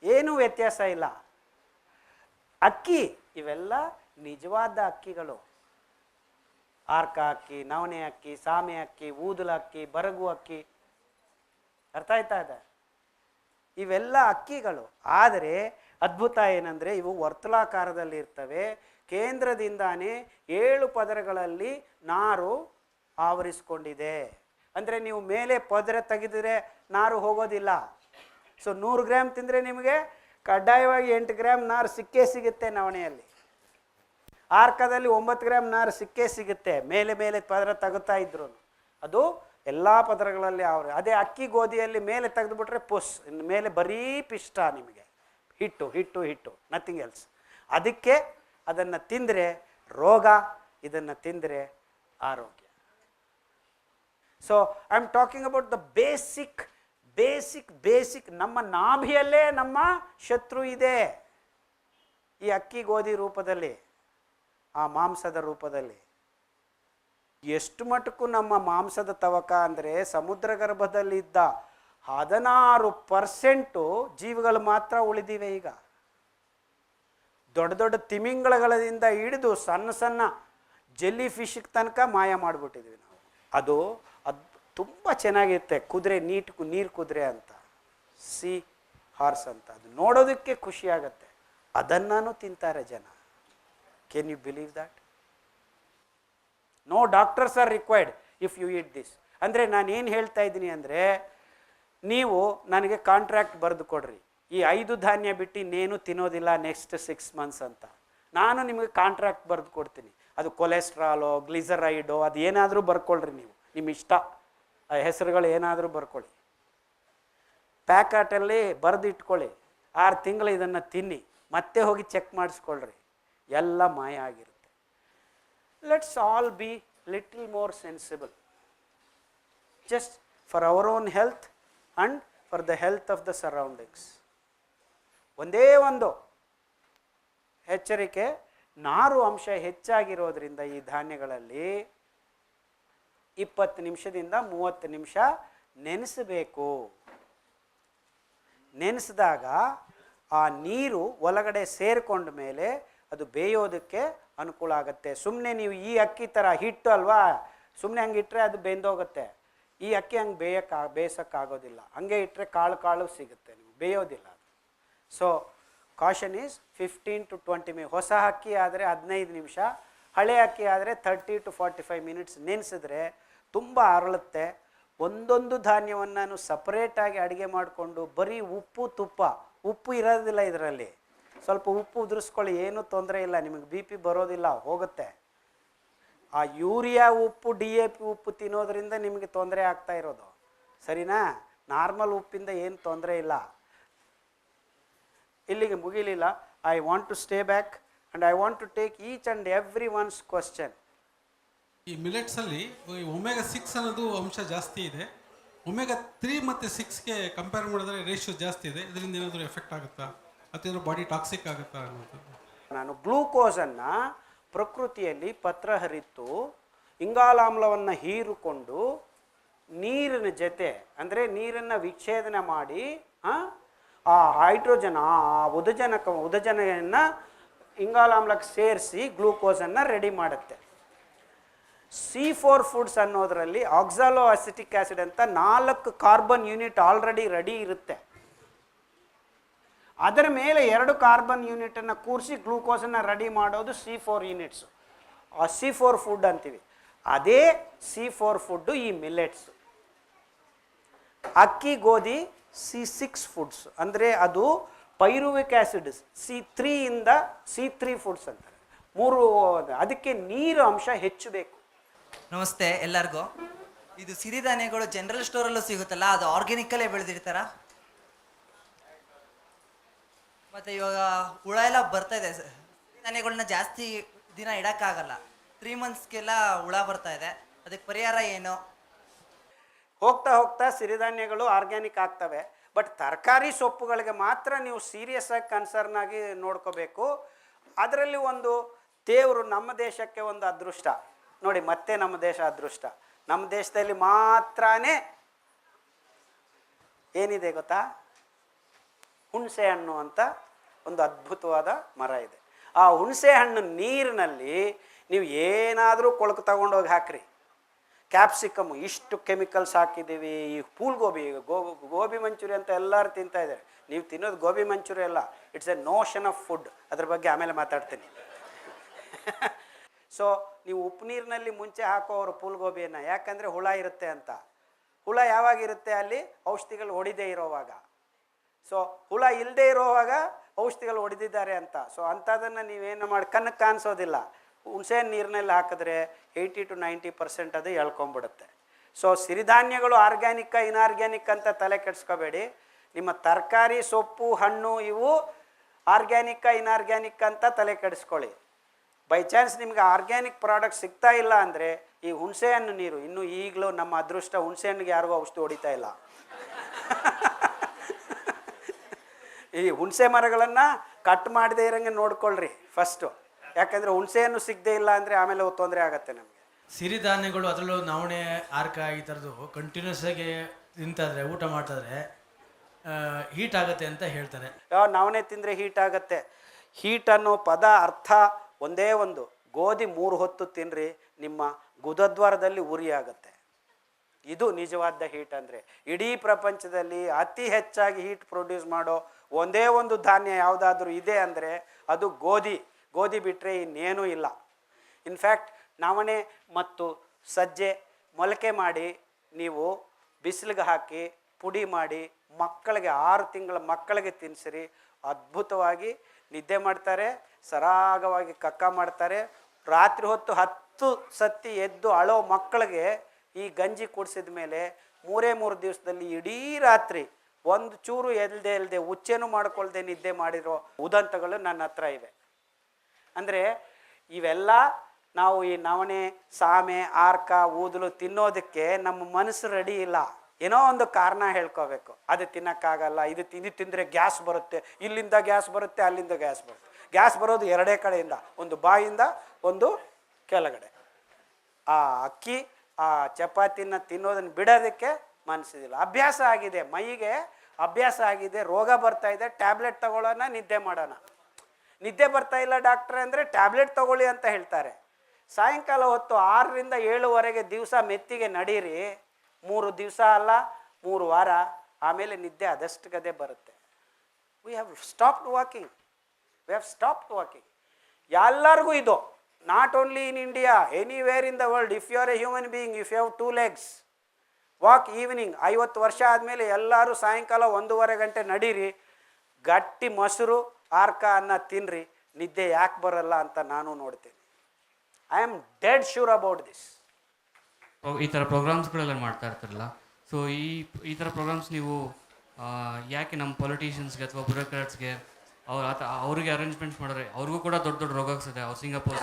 ಏನೂ ವ್ಯತ್ಯಾಸ ಇಲ್ಲ. ಅಕ್ಕಿ ಇವೆಲ್ಲ ನಿಜವಾದ ಅಕ್ಕಿಗಳು. ಆರ್ಕ ಅಕ್ಕಿ, ನವಣೆ ಅಕ್ಕಿ, ಸಾಮೆ ಅಕ್ಕಿ, ಊದಲ ಅಕ್ಕಿ, ಬರಗು ಅಕ್ಕಿ, ಅರ್ಥ ಆಯ್ತಾ ಇದೆ? ಇವೆಲ್ಲ ಅಕ್ಕಿಗಳು. ಆದರೆ ಅದ್ಭುತ ಏನಂದರೆ ಇವು ವರ್ತುಲಾಕಾರದಲ್ಲಿ ಇರ್ತವೆ. ಕೇಂದ್ರದಿಂದಾನೇ 7 ಪದರಗಳಲ್ಲಿ ನಾರು ಆವರಿಸ್ಕೊಂಡಿದೆ. ಅಂದರೆ ನೀವು ಮೇಲೆ ಪದರ ತೆಗೆದರೆ ನಾರು ಹೋಗೋದಿಲ್ಲ. ಸೊ 100 ಗ್ರಾಮ್ ತಿಂದರೆ ನಿಮಗೆ ಕಡ್ಡಾಯವಾಗಿ 8 ಗ್ರಾಮ್ ನಾರು ಸಿಕ್ಕೇ ಸಿಗುತ್ತೆ. ನವಣೆಯಲ್ಲಿ ಆರ್ಕದಲ್ಲಿ 9 ಗ್ರಾಮ್ ನಾರು ಸಿಕ್ಕೇ ಸಿಗುತ್ತೆ. ಮೇಲೆ ಪದರ ತೆಗುತ್ತಾ ಇದ್ರು ಅದು ಎಲ್ಲ ಪದರಗಳಲ್ಲಿ ಅದೇ ಅಕ್ಕಿ ಗೋಧಿಯಲ್ಲಿ ಮೇಲೆ ತೆಗೆದುಬಿಟ್ರೆ ಇನ್ನು ಮೇಲೆ ಬರೀ ಪಿಷ್ಟ, ನಿಮಗೆ ಹಿಟ್ಟು ನಥಿಂಗ್ ಎಲ್ಸ್. ಅದಕ್ಕೆ ಅದನ್ನು ತಿಂದರೆ ರೋಗ, ಇದನ್ನು ತಿಂದರೆ ಆರೋಗ್ಯ. So I am talking about the basic ನಮ್ಮ ನಾಭಿಯಲ್ಲೇ ನಮ್ಮ ಶತ್ರು ಇದೆ. ಈ ಅಕ್ಕಿ ಗೋಧಿ ರೂಪದಲ್ಲಿ, ಆ ಮಾಂಸದ ರೂಪದಲ್ಲಿ. ಎಷ್ಟು ಮಟ್ಟಕ್ಕೂ ನಮ್ಮ ಮಾಂಸದ ತವಕ ಅಂದರೆ ಸಮುದ್ರ ಗರ್ಭದಲ್ಲಿದ್ದ 16% ಜೀವಿಗಳು ಮಾತ್ರ ಉಳಿದಿವೆ. ಈಗ ದೊಡ್ಡ ತಿಮಿಂಗಳಗಳಿಂದ ಹಿಡಿದು ಸಣ್ಣ ಜೆಲ್ಲಿ ಫಿಶ್ ತನಕ ಮಾಯ ಮಾಡಿಬಿಟ್ಟಿದ್ವಿ ನಾವು. ಅದು ತುಂಬ ಚೆನ್ನಾಗಿರುತ್ತೆ. ಕುದುರೆ ನೀರು ಕುದುರೆ ಅಂತ, ಸಿ ಹಾರ್ಸ್ ಅಂತ, ಅದು ನೋಡೋದಕ್ಕೆ ಖುಷಿಯಾಗತ್ತೆ. ಅದನ್ನು ತಿಂತಾರೆ ಜನ. Can you believe that? No doctors are required if you eat this. ಅಂದರೆ ನಾನೇನು ಹೇಳ್ತಾ ಇದ್ದೀನಿ ಅಂದರೆ, ನೀವು ನನಗೆ ಕಾಂಟ್ರಾಕ್ಟ್ ಬರೆದು ಕೊಡ್ರಿ, ಈ 5 ಧಾನ್ಯ ಬಿಟ್ಟು ಇನ್ನೇನು ತಿನ್ನೋದಿಲ್ಲ ನೆಕ್ಸ್ಟ್ 6 months ಅಂತ. ನಾನು ನಿಮಗೆ ಕಾಂಟ್ರಾಕ್ಟ್ ಬರೆದು ಕೊಡ್ತೀನಿ. ಅದು ಕೊಲೆಸ್ಟ್ರಾಲೋ ಗ್ಲಿಸರೈಡೋ ಅದು ಏನಾದರೂ ಬರ್ಕೊಳ್ರಿ, ನೀವು ನಿಮ್ಮ ಇಷ್ಟ, ಆ ಹೆಸರುಗಳು ಏನಾದರೂ ಬರ್ಕೊಳ್ಳಿ, ಪ್ಯಾಕೆಟಲ್ಲಿ ಬರೆದು ಇಟ್ಕೊಳ್ಳಿ. 6 ತಿಂಗಳು ಇದನ್ನು ತಿನ್ನಿ. ಮತ್ತೆ ಹೋಗಿ ಚೆಕ್ ಮಾಡಿಸ್ಕೊಳ್ರಿ, ಎಲ್ಲ ಮಾಯ ಆಗಿರುತ್ತೆ. Let's all be little more sensible, just for our own health and for the health of the surroundings. ಒಂದೇ ಒಂದು ಎಚ್ಚರಿಕೆ, ನಾರು ಅಂಶ ಹೆಚ್ಚಾಗಿರೋದ್ರಿಂದ ಈ ಧಾನ್ಯಗಳಲ್ಲಿ 20 ನಿಮಿಷದಿಂದ 30 ನಿಮಿಷ ನೆನೆಸಬೇಕು. ನೆನೆಸಿದಾಗ ಆ ನೀರು ಒಳಗಡೆ ಸೇರಿಕೊಂಡ ಮೇಲೆ ಅದು ಬೇಯೋದಕ್ಕೆ ಅನುಕೂಲ ಆಗುತ್ತೆ. ಸುಮ್ಮನೆ ನೀವು ಈ ಅಕ್ಕಿ ಥರ ಹಿಟ್ಟು ಅಲ್ವಾ, ಸುಮ್ಮನೆ ಹಂಗೆ ಇಟ್ಟರೆ ಅದು ಬೆಂದೋಗುತ್ತೆ. ಈ ಅಕ್ಕಿ ಹಂಗೆ ಬೇಯಿಸೋಕ್ಕಾಗೋದಿಲ್ಲ, ಹಂಗೆ ಇಟ್ಟರೆ ಕಾಳು ಕಾಳು ಸಿಗುತ್ತೆ, ನೀವು ಬೇಯೋದಿಲ್ಲ ಅದು. So caution is 15 to 20 minutes. ಹೊಸ ಅಕ್ಕಿ ಆದರೆ 15 ನಿಮಿಷ, ಹಳೆ ಅಕ್ಕಿ ಆದರೆ 30 to 45 ಮಿನಿಟ್ಸ್ ನೆನೆಸಿದ್ರೆ ತುಂಬ ಅರಳುತ್ತೆ. ಒಂದೊಂದು ಧಾನ್ಯವನ್ನು ಸಪ್ರೇಟಾಗಿ ಅಡುಗೆ ಮಾಡಿಕೊಂಡು ಬರೀ ಉಪ್ಪು ತುಪ್ಪ, ಉಪ್ಪು ಇರೋದಿಲ್ಲ ಇದರಲ್ಲಿ, ಸ್ವಲ್ಪ ಉಪ್ಪು ಉದುರಿಸ್ಕೊಳ್ಳಿ, ಏನೂ ತೊಂದರೆ ಇಲ್ಲ, ನಿಮಗೆ BP ಬರೋದಿಲ್ಲ, ಹೋಗುತ್ತೆ. ಆ ಯೂರಿಯಾ ಉಪ್ಪು DAP ಉಪ್ಪು ತಿನ್ನೋದ್ರಿಂದ ನಿಮಗೆ ತೊಂದರೆ ಆಗ್ತಾ ಇರೋದು, ಸರಿನಾ? ನಾರ್ಮಲ್ ಉಪ್ಪಿಂದ ಏನು ತೊಂದರೆ ಇಲ್ಲ. ಇಲ್ಲಿಗೆ ಮುಗಿಲಿಲ್ಲ. I want to stay back and I want to take each and every one's question. ಈ ಮಿಲೆಟ್ಸಲ್ಲಿ ಒಮೆಗಾ 6 ಅನ್ನೋದು ಅಂಶ ಜಾಸ್ತಿ ಇದೆ. ಒಮೆಗಾ 3 ಮತ್ತು 6ಗೆ ಕಂಪೇರ್ ಮಾಡಿದ್ರೆ ರೇಷಿಯೋ ಜಾಸ್ತಿ ಇದೆ. ಇದರಿಂದ ಏನಾದರೂ ಎಫೆಕ್ಟ್ ಆಗುತ್ತಾ ಅಥವಾ ಬಾಡಿ ಟಾಕ್ಸಿಕ್ ಆಗುತ್ತಾ ಅನ್ನೋದು? ನಾನು ಗ್ಲೂಕೋಸನ್ನು ಪ್ರಕೃತಿಯಲ್ಲಿ ಪತ್ರ ಹರಿತು ಇಂಗಾಲಾಮ್ಲವನ್ನು ಹೀರಿಕೊಂಡು ನೀರಿನ ಜೊತೆ, ಅಂದರೆ ನೀರನ್ನು ವಿಚ್ಛೇದನ ಮಾಡಿ ಆ ಹೈಡ್ರೋಜನ್, ಆ ಉದಜನವನ್ನು ಇಂಗಾಲಾಮ್ಲಕ್ಕೆ ಸೇರಿಸಿ ಗ್ಲೂಕೋಸನ್ನು ರೆಡಿ ಮಾಡುತ್ತೆ. C4 ಫುಡ್ಸ್ ಅನ್ನೋದರಲ್ಲಿ ಆಕ್ಸಾಲೋ ಅಸಿಟಿಕ್ ಆ್ಯಸಿಡ್ ಅಂತ 4 ಕಾರ್ಬನ್ ಯೂನಿಟ್ ಆಲ್ರೆಡಿ ರೆಡಿ ಇರುತ್ತೆ. ಅದರ ಮೇಲೆ 2 ಕಾರ್ಬನ್ ಯೂನಿಟನ್ನು ಕೂರಿಸಿ ಗ್ಲೂಕೋಸನ್ನು ರೆಡಿ ಮಾಡೋದು C4 ಯೂನಿಟ್ಸು. ಆ C4 ಫುಡ್ ಅಂತೀವಿ. ಅದೇ C4 ಫುಡ್ಡು ಈ ಮಿಲೆಟ್ಸು. ಅಕ್ಕಿ ಗೋಧಿ C6 ಫುಡ್ಸ್, ಅಂದರೆ ಅದು ಪೈರುವಿಕ್ ಆ್ಯಸಿಡ್ C3 ಇಂದ C3 ಫುಡ್ಸ್ ಅಂತಾರೆ. 3 ಅದಕ್ಕೆ ನೀರು ಅಂಶ ಹೆಚ್ಚು ಬೇಕು. ನಮಸ್ತೆ ಎಲ್ಲರಿಗೂ. ಇದು ಸಿರಿಧಾನ್ಯಗಳು ಜನರಲ್ ಸ್ಟೋರಲ್ಲೂ ಸಿಗುತ್ತಲ್ಲ, ಅದು ಆರ್ಗ್ಯಾನಿಕಲ್ಲೇ ಬೆಳೆದಿರ್ತಾರ? ಮತ್ತು ಇವಾಗ ಹುಳ ಎಲ್ಲ ಬರ್ತಾ ಇದೆ, ಸಿರಿಧಾನ್ಯಗಳನ್ನ ಜಾಸ್ತಿ ದಿನ ಇಡೋಕ್ಕಾಗಲ್ಲ, 3 ಮಂತ್ಸ್ಗೆಲ್ಲ ಹುಳ ಬರ್ತಾ ಇದೆ, ಅದಕ್ಕೆ ಪರಿಹಾರ ಏನು? ಹೋಗ್ತಾ ಹೋಗ್ತಾ ಸಿರಿಧಾನ್ಯಗಳು ಆರ್ಗ್ಯಾನಿಕ್ ಆಗ್ತವೆ. ಬಟ್ ತರಕಾರಿ ಸೊಪ್ಪುಗಳಿಗೆ ಮಾತ್ರ ನೀವು ಸೀರಿಯಸ್ ಆಗಿ ಕನ್ಸರ್ನ್ ಆಗಿ ನೋಡ್ಕೋಬೇಕು. ಅದರಲ್ಲಿ ಒಂದು ದೇವರು ನಮ್ಮ ದೇಶಕ್ಕೆ ಒಂದು ಅದೃಷ್ಟ ನೋಡಿ, ಮತ್ತೆ ನಮ್ಮ ದೇಶ ಅದೃಷ್ಟ. ನಮ್ಮ ದೇಶದಲ್ಲಿ ಮಾತ್ರನೇ ಏನಿದೆ ಗೊತ್ತಾ, ಹುಣಸೆ ಹಣ್ಣು ಅಂತ ಒಂದು ಅದ್ಭುತವಾದ ಮರ ಇದೆ. ಆ ಹುಣಸೆ ಹಣ್ಣು ನೀರಿನಲ್ಲಿ ನೀವು ಏನಾದರೂ ಕೊಳಕು ತಗೊಂಡೋಗಿ ಹಾಕ್ರಿ, ಕ್ಯಾಪ್ಸಿಕಮ್ ಇಷ್ಟು ಕೆಮಿಕಲ್ಸ್ ಹಾಕಿದ್ದೀವಿ, ಈ ಫೂಲ್ ಗೋಬಿ ಮಂಚೂರಿ ಅಂತ ಎಲ್ಲರೂ ತಿಂತಾ ಇದ್ದಾರೆ. ನೀವು ತಿನ್ನೋದು ಗೋಬಿ ಮಂಚೂರಿ ಅಲ್ಲ, it's A notion of food. ಅದ್ರ ಬಗ್ಗೆ ಆಮೇಲೆ ಮಾತಾಡ್ತೀನಿ. ಸೊ ನೀವು ಉಪ್ಪು ನೀರಿನಲ್ಲಿ ಮುಂಚೆ ಹಾಕೋರು ಫೂಲ್ ಗೋಬಿಯನ್ನು, ಯಾಕಂದರೆ ಹುಳ ಇರುತ್ತೆ ಅಂತ. ಹುಳ ಯಾವಾಗಿರುತ್ತೆ? ಅಲ್ಲಿ ಔಷಧಿಗಳು ಹೊಡಿದೇ ಇರೋವಾಗ. ಸೊ ಹುಳ ಇಲ್ಲದೆ ಇರೋವಾಗ ಔಷಧಿಗಳು ಹೊಡೆದಿದ್ದಾರೆ ಅಂತ. ಸೊ ಅಂಥದನ್ನು ನೀವೇನು ಮಾಡಿ ಕಣ್ಣಕ್ಕೆ ಕಾಣಿಸೋದಿಲ್ಲ. ಹುಣಸೆ ನೀರಿನಲ್ಲಿ ಹಾಕಿದ್ರೆ 80 to 90% ಅದು ಎಳ್ಕೊಂಬಿಡುತ್ತೆ. ಸೊ ಸಿರಿಧಾನ್ಯಗಳು ಆರ್ಗ್ಯಾನಿಕ್ ಇನ್ಆರ್ಗ್ಯಾನಿಕ್ ಅಂತ ತಲೆ ಕೆಡಿಸ್ಕೋಬೇಡಿ. ನಿಮ್ಮ ತರಕಾರಿ ಸೊಪ್ಪು ಹಣ್ಣು ಇವು ಆರ್ಗ್ಯಾನಿಕ್ ಇನ್ಆರ್ಗ್ಯಾನಿಕ್ ಅಂತ ತಲೆ ಕೆಡಿಸ್ಕೊಳ್ಳಿ. ಬೈ ಚಾನ್ಸ್ ನಿಮ್ಗೆ ಆರ್ಗ್ಯಾನಿಕ್ ಪ್ರಾಡಕ್ಟ್ ಸಿಗ್ತಾ ಇಲ್ಲ ಅಂದರೆ ಈ ಹುಣಸೆ ಹಣ್ಣು ನೀರು, ಇನ್ನೂ ಈಗಲೂ ನಮ್ಮ ಅದೃಷ್ಟ ಹುಣಸೆ ಹಣ್ಣಿಗೆ ಯಾರಿಗೂ ಔಷಧಿ ಹೊಡಿತಾ ಇಲ್ಲ. ಈ ಹುಣಸೆ ಮರಗಳನ್ನು ಕಟ್ ಮಾಡದೇ ಇರೋಂಗೆ ನೋಡ್ಕೊಳ್ರಿ ಫಸ್ಟು, ಯಾಕಂದರೆ ಹುಣಸೆ ಹಣ್ಣು ಸಿಗದೇ ಇಲ್ಲ ಅಂದರೆ ಆಮೇಲೆ ತೊಂದರೆ ಆಗುತ್ತೆ ನಮಗೆ. ಸಿರಿಧಾನ್ಯಗಳು ಅದರಲ್ಲೂ ನವಣೆ ಆರ್ಕ ಈ ಥರದ್ದು ಕಂಟಿನ್ಯೂಸ್ ಆಗಿ ತಿಂತಾಯಿದ್ರೆ, ಊಟ ಮಾಡ್ತಾಯಿದ್ರೆ ಹೀಟ್ ಆಗುತ್ತೆ ಅಂತ ಹೇಳ್ತಾರೆ. ನವಣೆ ತಿಂದರೆ ಹೀಟ್ ಆಗುತ್ತೆ. ಹೀಟ್ ಅನ್ನೋ ಪದ ಅರ್ಥ ಒಂದೇ ಒಂದು, ಗೋಧಿ 3 ಹೊತ್ತು ತಿನ್ನಿರಿ, ನಿಮ್ಮ ಗುದದ್ವಾರದಲ್ಲಿ ಉರಿ ಆಗುತ್ತೆ. ಇದು ನಿಜವಾದ ಹೀಟ್ ಅಂದರೆ. ಇಡೀ ಪ್ರಪಂಚದಲ್ಲಿ ಅತಿ ಹೆಚ್ಚಾಗಿ ಹೀಟ್ ಪ್ರೊಡ್ಯೂಸ್ ಮಾಡೋ ಒಂದೇ ಒಂದು ಧಾನ್ಯ ಯಾವುದಾದ್ರೂ ಇದೆ ಅಂದರೆ ಅದು ಗೋಧಿ. ಗೋಧಿ ಬಿಟ್ಟರೆ ಇನ್ನೇನೂ ಇಲ್ಲ. ಇನ್ಫ್ಯಾಕ್ಟ್ ನವಣೆ ಮತ್ತು ಸಜ್ಜೆ ಮೊಳಕೆ ಮಾಡಿ ನೀವು ಬಿಸಿಲಿಗೆ ಹಾಕಿ ಪುಡಿ ಮಾಡಿ ಮಕ್ಕಳಿಗೆ 6 ತಿಂಗಳ ಮಕ್ಕಳಿಗೆ ತಿನ್ನಿಸಿರಿ, ಅದ್ಭುತವಾಗಿ ನಿದ್ದೆ ಮಾಡ್ತಾರೆ, ಸರಾಗವಾಗಿ ಕಕ್ಕ ಮಾಡ್ತಾರೆ. ರಾತ್ರಿ ಹೊತ್ತು 10 ಸತಿ ಎದ್ದು ಅಳೋ ಮಕ್ಕಳಿಗೆ ಈ ಗಂಜಿ ಕುಡಿಸಿದ ಮೇಲೆ 3 ದಿವಸದಲ್ಲಿ ಇಡೀ ರಾತ್ರಿ ಒಂದು ಚೂರು ಇಲ್ಲದೆ ಉಚ್ಚೇನು ಮಾಡ್ಕೊಳ್ದೆ ನಿದ್ದೆ ಮಾಡಿರೋ ಉದಂತಗಳು ನನ್ನ ಹತ್ರ ಇವೆ. ಅಂದರೆ ಇವೆಲ್ಲ ನಾವು ಈ ನವಣೆ, ಸಾಮೆ, ಆರ್ಕ, ಊದಲು ತಿನ್ನೋದಕ್ಕೆ ನಮ್ಮ ಮನಸ್ಸು ರೆಡಿ ಇಲ್ಲ. ಏನೋ ಒಂದು ಕಾರಣ ಹೇಳ್ಕೋಬೇಕು, ಅದು ತಿನ್ನೋಕ್ಕಾಗಲ್ಲ, ಇದು ತಿಂದರೆ ಗ್ಯಾಸ್ ಬರುತ್ತೆ, ಇಲ್ಲಿಂದ ಗ್ಯಾಸ್ ಬರುತ್ತೆ, ಅಲ್ಲಿಂದ ಗ್ಯಾಸ್ ಬರುತ್ತೆ. ಗ್ಯಾಸ್ ಬರೋದು ಎರಡೇ ಕಡೆಯಿಂದ, ಒಂದು ಬಾಯಿಂದ, ಒಂದು ಕೆಳಗಡೆ. ಆ ಅಕ್ಕಿ, ಆ ಚಪಾತಿನ ತಿನ್ನೋದನ್ನು ಬಿಡೋದಕ್ಕೆ ಮನಸ್ಸಿದಿಲ್ಲ. ಅಭ್ಯಾಸ ಆಗಿದೆ, ಮೈಗೆ ಅಭ್ಯಾಸ ಆಗಿದೆ, ರೋಗ ಬರ್ತಾ ಇದೆ, ಟ್ಯಾಬ್ಲೆಟ್ ತಗೊಳ್ಳೋಣ, ನಿದ್ದೆ ಮಾಡೋಣ. ನಿದ್ದೆ ಬರ್ತಾ ಇಲ್ಲ ಡಾಕ್ಟ್ರೆ ಅಂದರೆ ಟ್ಯಾಬ್ಲೆಟ್ ತಗೊಳ್ಳಿ ಅಂತ ಹೇಳ್ತಾರೆ. ಸಾಯಂಕಾಲ ಹೊತ್ತು 6ರಿಂದ 7ವರೆಗೆ ದಿವಸ ಮೆತ್ತಿಗೆ ನಡೀರಿ, 3 ದಿವಸ ಅಲ್ಲ 3 ವಾರ, ಆಮೇಲೆ ನಿದ್ದೆ ಅದಷ್ಟುಗದೆ ಬರುತ್ತೆ. ವಿ ಹ್ಯಾವ್ ಸ್ಟಾಪ್ಡ್ ವಾಕಿಂಗ್, ಎಲ್ಲರಿಗೂ ಇದು, not only in India, anywhere in the world. If you are a human being, if you have 2 legs, walk evening. 50 ವರ್ಷ ಆದಮೇಲೆ ಎಲ್ಲರೂ ಸಾಯಂಕಾಲ 1.5 ಗಂಟೆ ನಡೀರಿ, ಗಟ್ಟಿ ಮೊಸರು, ಆರ್ಕ ಅನ್ನ ತಿನ್ನಿರಿ, ನಿದ್ದೆ ಯಾಕೆ ಬರಲ್ಲ ಅಂತ ನಾನು ನೋಡ್ತೀನಿ. I am dead sure about this. ಈ ಥರ ಪ್ರೋಗ್ರಾಮ್ಸ್ಗಳೆಲ್ಲ ಮಾಡ್ತಾ ಇರ್ತಾರಲ್ಲ, ಸೊ ಈ ಥರ ಪ್ರೋಗ್ರಾಮ್ಸ್ ನೀವು ಯಾಕೆ ನಮ್ಮ ಪೊಲಿಟಿಷಿಯನ್ಸ್ಗೆ ಅಥವಾ ಬ್ಯೂರೋಕ್ರಾಟ್ಸ್ಗೆ ಅವ್ರಿಗೆ ಅರೇಂಜ್ಮೆಂಟ್ಸ್ ಮಾಡಿದ್ರೆ ಅವ್ರಿಗೂ ಕೂಡ ದೊಡ್ಡ ದೊಡ್ಡ ರೋಗ ಆಗ್ತದೆ. ಅವ್ರು ಸಿಂಗಾಪುರ್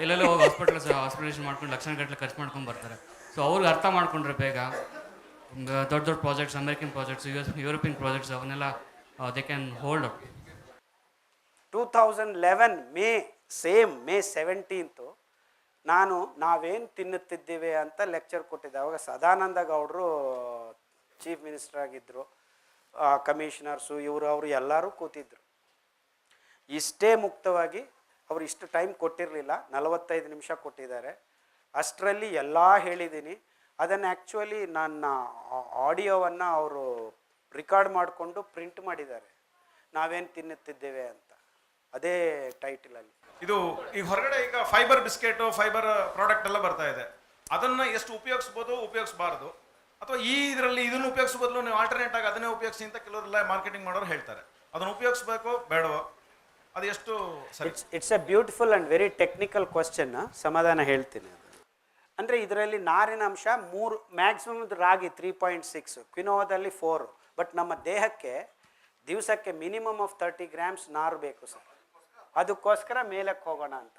ಎಲ್ಲೆಲ್ಲೋ ಹೋಗಿ ಹಾಸ್ಪಿಟಲೈಸೇಷನ್ ಮಾಡ್ಕೊಂಡು ಲಕ್ಷಗಟ್ಟಲೆ ಖರ್ಚು ಮಾಡ್ಕೊಂಡು ಬರ್ತಾರೆ. ಸೊ ಅವ್ರಿಗೆ ಅರ್ಥ ಮಾಡ್ಕೊಂಡ್ರೆ ಬೇಗ ದೊಡ್ಡ ದೊಡ್ಡ projects, American projects, European projects, ಅವನ್ನೆಲ್ಲ they can hold up. 2011 May 17 ನಾವೇನು ತಿನ್ನುತ್ತಿದ್ದೇವೆ ಅಂತ ಲೆಕ್ಚರ್ ಕೊಟ್ಟಿದ್ದೆ. ಅವಾಗ ಸದಾನಂದ ಗೌಡರು ಚೀಫ್ ಮಿನಿಸ್ಟರ್ ಆಗಿದ್ದರು, ಕಮಿಷನರ್ಸು ಅವರು ಎಲ್ಲರೂ ಕೂತಿದ್ರು. ಇಷ್ಟೇ ಮುಕ್ತವಾಗಿ ಅವರು ಇಷ್ಟು ಟೈಮ್ ಕೊಟ್ಟಿರಲಿಲ್ಲ, 45 ನಿಮಿಷ ಕೊಟ್ಟಿದ್ದಾರೆ. ಅಷ್ಟರಲ್ಲಿ ಎಲ್ಲ ಹೇಳಿದ್ದೀನಿ. ಅದನ್ನು ಆ್ಯಕ್ಚುಲಿ ನನ್ನ ಆಡಿಯೋವನ್ನು ಅವರು ರೆಕಾರ್ಡ್ ಮಾಡಿಕೊಂಡು ಪ್ರಿಂಟ್ ಮಾಡಿದ್ದಾರೆ, ನಾವೇನು ತಿನ್ನುತ್ತಿದ್ದೇವೆ ಅಂತ, ಅದೇ ಟೈಟಲಲ್ಲಿ. ಇದು ಈಗ ಹೊರಗಡೆ ಈಗ ಫೈಬರ್ ಬಿಸ್ಕೆಟು, ಫೈಬರ್ ಪ್ರಾಡಕ್ಟ್ ಎಲ್ಲ ಬರ್ತಾ ಇದೆ. ಅದನ್ನು ಎಷ್ಟು ಉಪಯೋಗಿಸ್ಬೋದು, ಉಪಯೋಗಿಸಬಾರ್ದು, ಅಥವಾ ಈ ಇದರಲ್ಲಿ ಇದನ್ನು ಉಪಯೋಗಿಸೋ ಬದಲು ನೀವು ಆಲ್ಟರ್ನೇಟ್ ಆಗಿ ಅದನ್ನೇ ಉಪಯೋಗಿಸಿ ಅಂತ ಕೆಲವರೆಲ್ಲ ಮಾರ್ಕೆಟಿಂಗ್ ಮಾಡೋರು ಹೇಳ್ತಾರೆ. ಅದನ್ನು ಉಪಯೋಗಿಸ್ಬೇಕು ಬೇಡವೋ, ಅದು ಎಷ್ಟು ಸರಿ? It's A beautiful and very technical question. ಸಮಾಧಾನ ಹೇಳ್ತೀನಿ. ಅಂದರೆ ಇದರಲ್ಲಿ ನಾರಿನ ಅಂಶ 3, ಮ್ಯಾಕ್ಸಿಮಮ್ ರಾಗಿ 3.6, ಕ್ವಿನೋವಾದಲ್ಲಿ 4. ಬಟ್ ನಮ್ಮ ದೇಹಕ್ಕೆ ದಿವಸಕ್ಕೆ ಮಿನಿಮಮ್ ಆಫ್ 30 grams ನಾರು ಬೇಕು ಸರ್. ಅದಕ್ಕೋಸ್ಕರ ಮೇಲಕ್ಕೆ ಹೋಗೋಣ ಅಂತ.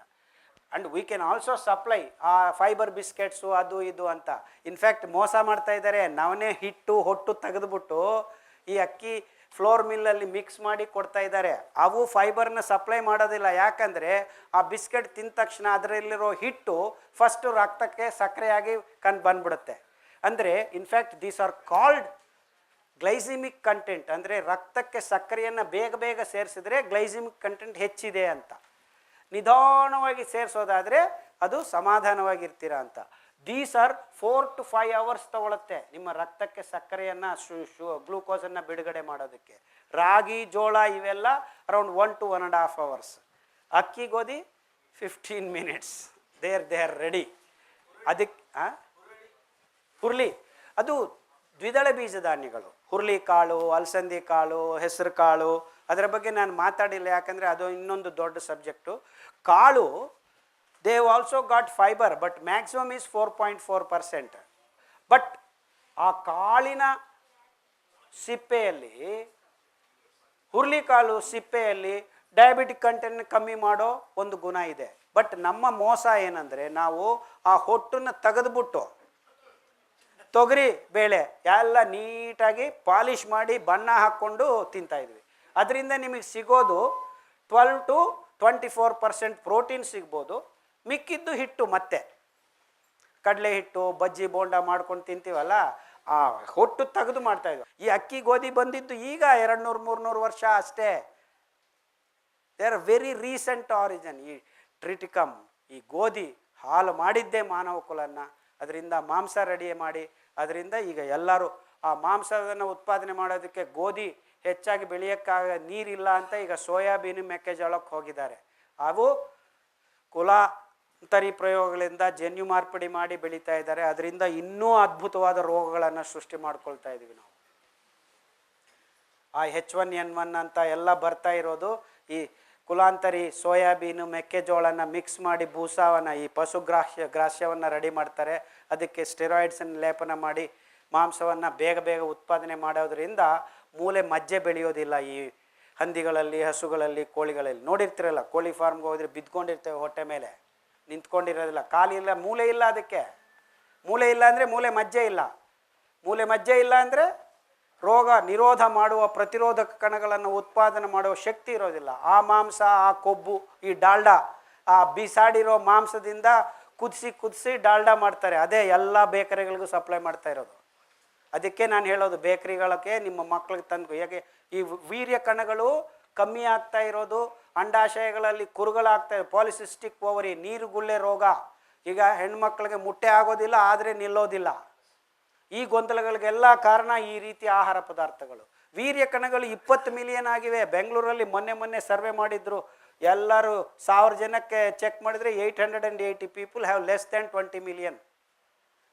And we can also supply ಆ ಫೈಬರ್ ಬಿಸ್ಕೆಟ್ಸು ಅದು ಇದು ಅಂತ. ಇನ್ಫ್ಯಾಕ್ಟ್ ಮೋಸ ಮಾಡ್ತಾ ಇದ್ದಾರೆ. ನವನೇ ಹಿಟ್ಟು ಹೊಟ್ಟು ತೆಗೆದುಬಿಟ್ಟು ಈ ಅಕ್ಕಿ ಫ್ಲೋರ್ ಮಿಲ್ಲಲ್ಲಿ ಮಿಕ್ಸ್ ಮಾಡಿ ಕೊಡ್ತಾ ಇದ್ದಾರೆ. ಅವು ಫೈಬರ್ನ ಸಪ್ಲೈ ಮಾಡೋದಿಲ್ಲ. ಯಾಕಂದರೆ ಆ ಬಿಸ್ಕೆಟ್ ತಿಂದ ತಕ್ಷಣ ಅದರಲ್ಲಿರೋ ಹಿಟ್ಟು ಫಸ್ಟು ರಕ್ತಕ್ಕೆ ಸಕ್ಕರೆಯಾಗಿ ಬಂದ್ಬಿಡುತ್ತೆ. ಅಂದರೆ in fact these are called glycaemic content. ಅಂದರೆ ರಕ್ತಕ್ಕೆ ಸಕ್ಕರೆಯನ್ನು ಬೇಗ ಸೇರಿಸಿದ್ರೆ ಗ್ಲೈಸಿಮಿಕ್ ಕಂಟೆಂಟ್ ಹೆಚ್ಚಿದೆ ಅಂತ. ನಿಧಾನವಾಗಿ ಸೇರಿಸೋದಾದರೆ ಅದು ಸಮಾಧಾನವಾಗಿರ್ತೀರ ಅಂತ. ದೀಸ್ ಆರ್ 4 to 5 hours ತಗೊಳುತ್ತೆ ನಿಮ್ಮ ರಕ್ತಕ್ಕೆ ಸಕ್ಕರೆಯನ್ನು ಗ್ಲೂಕೋಸನ್ನು ಬಿಡುಗಡೆ ಮಾಡೋದಕ್ಕೆ. ರಾಗಿ, ಜೋಳ ಇವೆಲ್ಲ ಅರೌಂಡ್ 1 to 1.5 hours. ಅಕ್ಕಿ, ಗೋಧಿ 15 minutes, ದೇ ಆರ್ ರೆಡಿ. ಅದಕ್ಕೆ ಹುರುಳಿ ಅದು ದ್ವಿದಳ ಬೀಜ ಧಾನ್ಯಗಳು, ಹುರುಳಿ ಕಾಳು, ಅಲಸಂದಿ ಕಾಳು, ಹೆಸರು ಕಾಳು, ಅದರ ಬಗ್ಗೆ ನಾನು ಮಾತಾಡಿಲ್ಲ, ಯಾಕಂದರೆ ಅದು ಇನ್ನೊಂದು ದೊಡ್ಡ ಸಬ್ಜೆಕ್ಟು. ಕಾಳು, they have also got fibre, but maximum is 4.4%. But ಆ ಕಾಳಿನ ಸಿಪ್ಪೆಯಲ್ಲಿ, ಹುರುಳಿಕಾಳು ಸಿಪ್ಪೆಯಲ್ಲಿ ಡಯಾಬಿಟಿಕ್ ಕಂಟೆಂಟ್ ಕಮ್ಮಿ ಮಾಡೋ ಒಂದು ಗುಣ ಇದೆ. ಬಟ್ ನಮ್ಮ ಮೋಸ ಏನಂದರೆ ನಾವು ಆ ಹೊಟ್ಟನ್ನು ತೆಗೆದುಬಿಟ್ಟು ತೊಗರಿ ಬೇಳೆ ಎಲ್ಲ ನೀಟಾಗಿ ಪಾಲಿಷ್ ಮಾಡಿ ಬಣ್ಣ ಹಾಕ್ಕೊಂಡು ತಿಂತಾಯಿದ್ವಿ. ಅದರಿಂದ ನಿಮಗೆ ಸಿಗೋದು 12 to 24% ಪ್ರೋಟೀನ್ ಸಿಗ್ಬೋದು. ಮಿಕ್ಕಿದ್ದು ಹಿಟ್ಟು, ಮತ್ತೆ ಕಡಲೆ ಹಿಟ್ಟು, ಬಜ್ಜಿ ಬೋಂಡ ಮಾಡ್ಕೊಂಡು ತಿಂತೀವಲ್ಲ, ಆ ಹೊಟ್ಟು ತೆಗೆದು ಮಾಡ್ತಾಯಿದ್ವಿ. ಈ ಅಕ್ಕಿ, ಗೋಧಿ ಬಂದಿದ್ದು ಈಗ 200-300 ವರ್ಷ ಅಷ್ಟೇ. They are very recent origin. ಈ ಟ್ರಿಟಿಕಮ್, ಈ ಗೋಧಿ ಹಾಲು ಮಾಡಿದ್ದೇ ಮಾನವ ಕುಲನ್ನ. ಅದರಿಂದ ಮಾಂಸ ರೆಡಿ ಮಾಡಿ, ಅದರಿಂದ ಈಗ ಎಲ್ಲರೂ ಆ ಮಾಂಸವನ್ನು ಉತ್ಪಾದನೆ ಮಾಡೋದಕ್ಕೆ ಗೋಧಿ ಹೆಚ್ಚಾಗಿ ಬೆಳೆಯೋಕ್ಕಾಗ ನೀರಿಲ್ಲ ಅಂತ ಈಗ ಸೋಯಾಬೀನು, ಮೆಕ್ಕೆಜೋಳಕ್ಕೆ ಹೋಗಿದ್ದಾರೆ. ಅವು ಕುಲಾಂತರಿ ಪ್ರಯೋಗಗಳಿಂದ ಜನ್ಯು ಮಾರ್ಪಡಿ ಮಾಡಿ ಬೆಳೀತಾ ಇದ್ದಾರೆ. ಅದರಿಂದ ಇನ್ನೂ ಅದ್ಭುತವಾದ ರೋಗಗಳನ್ನು ಸೃಷ್ಟಿ ಮಾಡ್ಕೊಳ್ತಾ ಇದ್ದೀವಿ ನಾವು. ಆ H1N1 ಅಂತ ಎಲ್ಲ ಬರ್ತಾ ಇರೋದು ಈ ಕುಲಾಂತರಿ ಸೋಯಾಬೀನು, ಮೆಕ್ಕೆಜೋಳನ ಮಿಕ್ಸ್ ಮಾಡಿ ಭೂಸಾವನ್ನು, ಈ ಪಶುಗ್ರಾಸ್ಯವನ್ನು ರೆಡಿ ಮಾಡ್ತಾರೆ. ಅದಕ್ಕೆ ಸ್ಟೆರಾಯ್ಡ್ಸನ್ನು ಲೇಪನ ಮಾಡಿ ಮಾಂಸವನ್ನು ಬೇಗ ಬೇಗ ಉತ್ಪಾದನೆ ಮಾಡೋದ್ರಿಂದ ಮೂಲೆ ಮಜ್ಜೆ ಬೆಳೆಯೋದಿಲ್ಲ ಈ ಹಂದಿಗಳಲ್ಲಿ, ಹಸುಗಳಲ್ಲಿ, ಕೋಳಿಗಳಲ್ಲಿ. ನೋಡಿರ್ತೀರಲ್ಲ, ಕೋಳಿ ಫಾರ್ಮ್ಗೆ ಹೋದರೆ ಬಿದ್ಕೊಂಡಿರ್ತೇವೆ ಹೊಟ್ಟೆ ಮೇಲೆ, ನಿಂತ್ಕೊಂಡಿರೋದಿಲ್ಲ, ಕಾಲಿಲ್ಲ, ಮೂಲೆ ಇಲ್ಲ. ಅದಕ್ಕೆ ಮೂಲೆ ಇಲ್ಲ ಅಂದರೆ ಮೂಲೆ ಮಜ್ಜೆ ಇಲ್ಲ. ಮೂಲೆ ಮಜ್ಜೆ ಇಲ್ಲ ಅಂದರೆ ರೋಗ ನಿರೋಧ ಮಾಡುವ ಪ್ರತಿರೋಧಕ ಕಣಗಳನ್ನು ಉತ್ಪಾದನೆ ಮಾಡುವ ಶಕ್ತಿ ಇರೋದಿಲ್ಲ. ಆ ಮಾಂಸ, ಆ ಕೊಬ್ಬು, ಈ ಡಾಲ್ಡಾ, ಆ ಬಿಸಾಡಿರೋ ಮಾಂಸದಿಂದ ಕುದಿಸಿ ಡಾಲ್ಡಾ ಮಾಡ್ತಾರೆ. ಅದೇ ಎಲ್ಲ ಬೇಕರಿಗಳಿಗೂ ಸಪ್ಲೈ ಮಾಡ್ತಾ ಇರೋದು. ಅದಕ್ಕೆ ನಾನು ಹೇಳೋದು, ಬೇಕರಿಗಳಿಗೆ ನಿಮ್ಮ ಮಕ್ಕಳಿಗೆ ತಂದು, ಯಾಕೆ ಈ ವೀರ್ಯ ಕಣಗಳು ಕಮ್ಮಿ ಆಗ್ತಾ ಇರೋದು, ಅಂಡಾಶಯಗಳಲ್ಲಿ ಕುರುಗಳಾಗ್ತಾ ಇದೆ, ಪಾಲಿಸಿಸ್ಟಿಕ್ ಓವರಿ, ನೀರುಗುಳ್ಳೆ ರೋಗ. ಈಗ ಹೆಣ್ಮಕ್ಳಿಗೆ ಮುಟ್ಟೆ ಆಗೋದಿಲ್ಲ, ಆದರೆ ನಿಲ್ಲೋದಿಲ್ಲ. ಈ ಗೊಂದಲಗಳಿಗೆಲ್ಲ ಕಾರಣ ಈ ರೀತಿಯ ಆಹಾರ ಪದಾರ್ಥಗಳು. ವೀರ್ಯ ಕಣಗಳು 20 ಮಿಲಿಯನ್ ಆಗಿವೆ. ಬೆಂಗಳೂರಲ್ಲಿ ಮೊನ್ನೆ ಸರ್ವೆ ಮಾಡಿದ್ರು, ಎಲ್ಲರೂ 1000 ಜನಕ್ಕೆ ಚೆಕ್ ಮಾಡಿದರೆ 880 people have less than 20 million.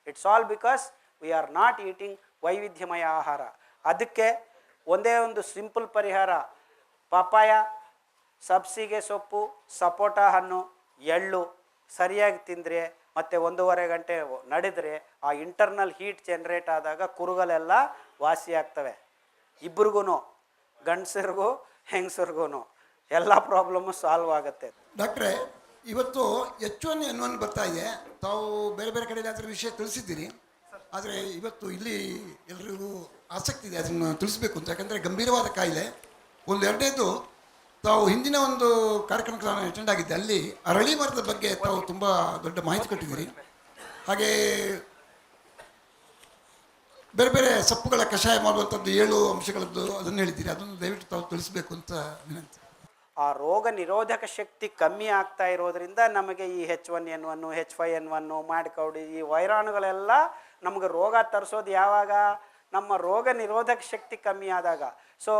It's all because we are not eating ವೈವಿಧ್ಯಮಯ ಆಹಾರ. ಅದಕ್ಕೆ ಒಂದೇ ಒಂದು ಸಿಂಪಲ್ ಪರಿಹಾರ, ಪಪಾಯ, ಸಬ್ಸಿಗೆ ಸೊಪ್ಪು, ಸಪೋಟ ಹಣ್ಣು, ಎಳ್ಳು ಸರಿಯಾಗಿ ತಿಂದರೆ ಮತ್ತು 1.5 ಗಂಟೆ ನಡೆದರೆ ಆ ಇಂಟರ್ನಲ್ ಹೀಟ್ ಜನ್ರೇಟ್ ಆದಾಗ ಕುರುಗಲೆಲ್ಲ ವಾಸಿ ಆಗ್ತವೆ. ಇಬ್ರಿಗೂ, ಗಂಡಸರಿಗೂ ಹೆಂಗಸರಿಗೂ ಎಲ್ಲ ಪ್ರಾಬ್ಲಮ್ಮು ಸಾಲ್ವ್ ಆಗುತ್ತೆ. ಡಾಕ್ಟ್ರೇ, ಇವತ್ತು H1N1 ಬರ್ತಾ ಇದೆ. ತಾವು ಬೇರೆ ಬೇರೆ ಕಡೆಯಲ್ಲಿ ಅದರ ವಿಷಯ ತಿಳಿಸಿದ್ದೀರಿ. ಆದರೆ ಇವತ್ತು ಇಲ್ಲಿ ಎಲ್ರಿಗೂ ಆಸಕ್ತಿ ಇದೆ ಅದನ್ನು ತಿಳಿಸ್ಬೇಕು ಅಂತ. ಯಾಕಂದರೆ ಗಂಭೀರವಾದ ಕಾಯಿಲೆ. ಒಂದು ಎರಡನೇದು, ತಾವು ಹಿಂದಿನ ಒಂದು ಕಾರ್ಯಕ್ರಮಕ್ಕೆ ನಾನು ಅಟೆಂಡ್ ಆಗಿದ್ದೆ. ಅಲ್ಲಿ ಅರಳಿ ಮರದ ಬಗ್ಗೆ ತಾವು ತುಂಬ ದೊಡ್ಡ ಮಾಹಿತಿ ಕೊಟ್ಟಿದ್ದೀರಿ. ಹಾಗೆ ಬೇರೆ ಬೇರೆ ಸೊಪ್ಪುಗಳ ಕಷಾಯ ಮಾಡುವಂಥದ್ದು 7 ಅಂಶಗಳದ್ದು ಅದನ್ನು ಹೇಳಿದ್ದೀರಿ. ಅದನ್ನು ದಯವಿಟ್ಟು ತಾವು ತಿಳಿಸ್ಬೇಕು ಅಂತ ವಿನಂತಿ. ಆ ರೋಗ ನಿರೋಧಕ ಶಕ್ತಿ ಕಮ್ಮಿ ಆಗ್ತಾ ಇರೋದ್ರಿಂದ ನಮಗೆ ಈ H1N1, H5N1, ಮಾಡ್ಕೌಡಿ, ಈ ವೈರಾಣುಗಳೆಲ್ಲ ನಮಗೆ ರೋಗ ತರಿಸೋದು ಯಾವಾಗ? ನಮ್ಮ ರೋಗ ನಿರೋಧಕ ಶಕ್ತಿ ಕಮ್ಮಿ ಆದಾಗ. ಸೊ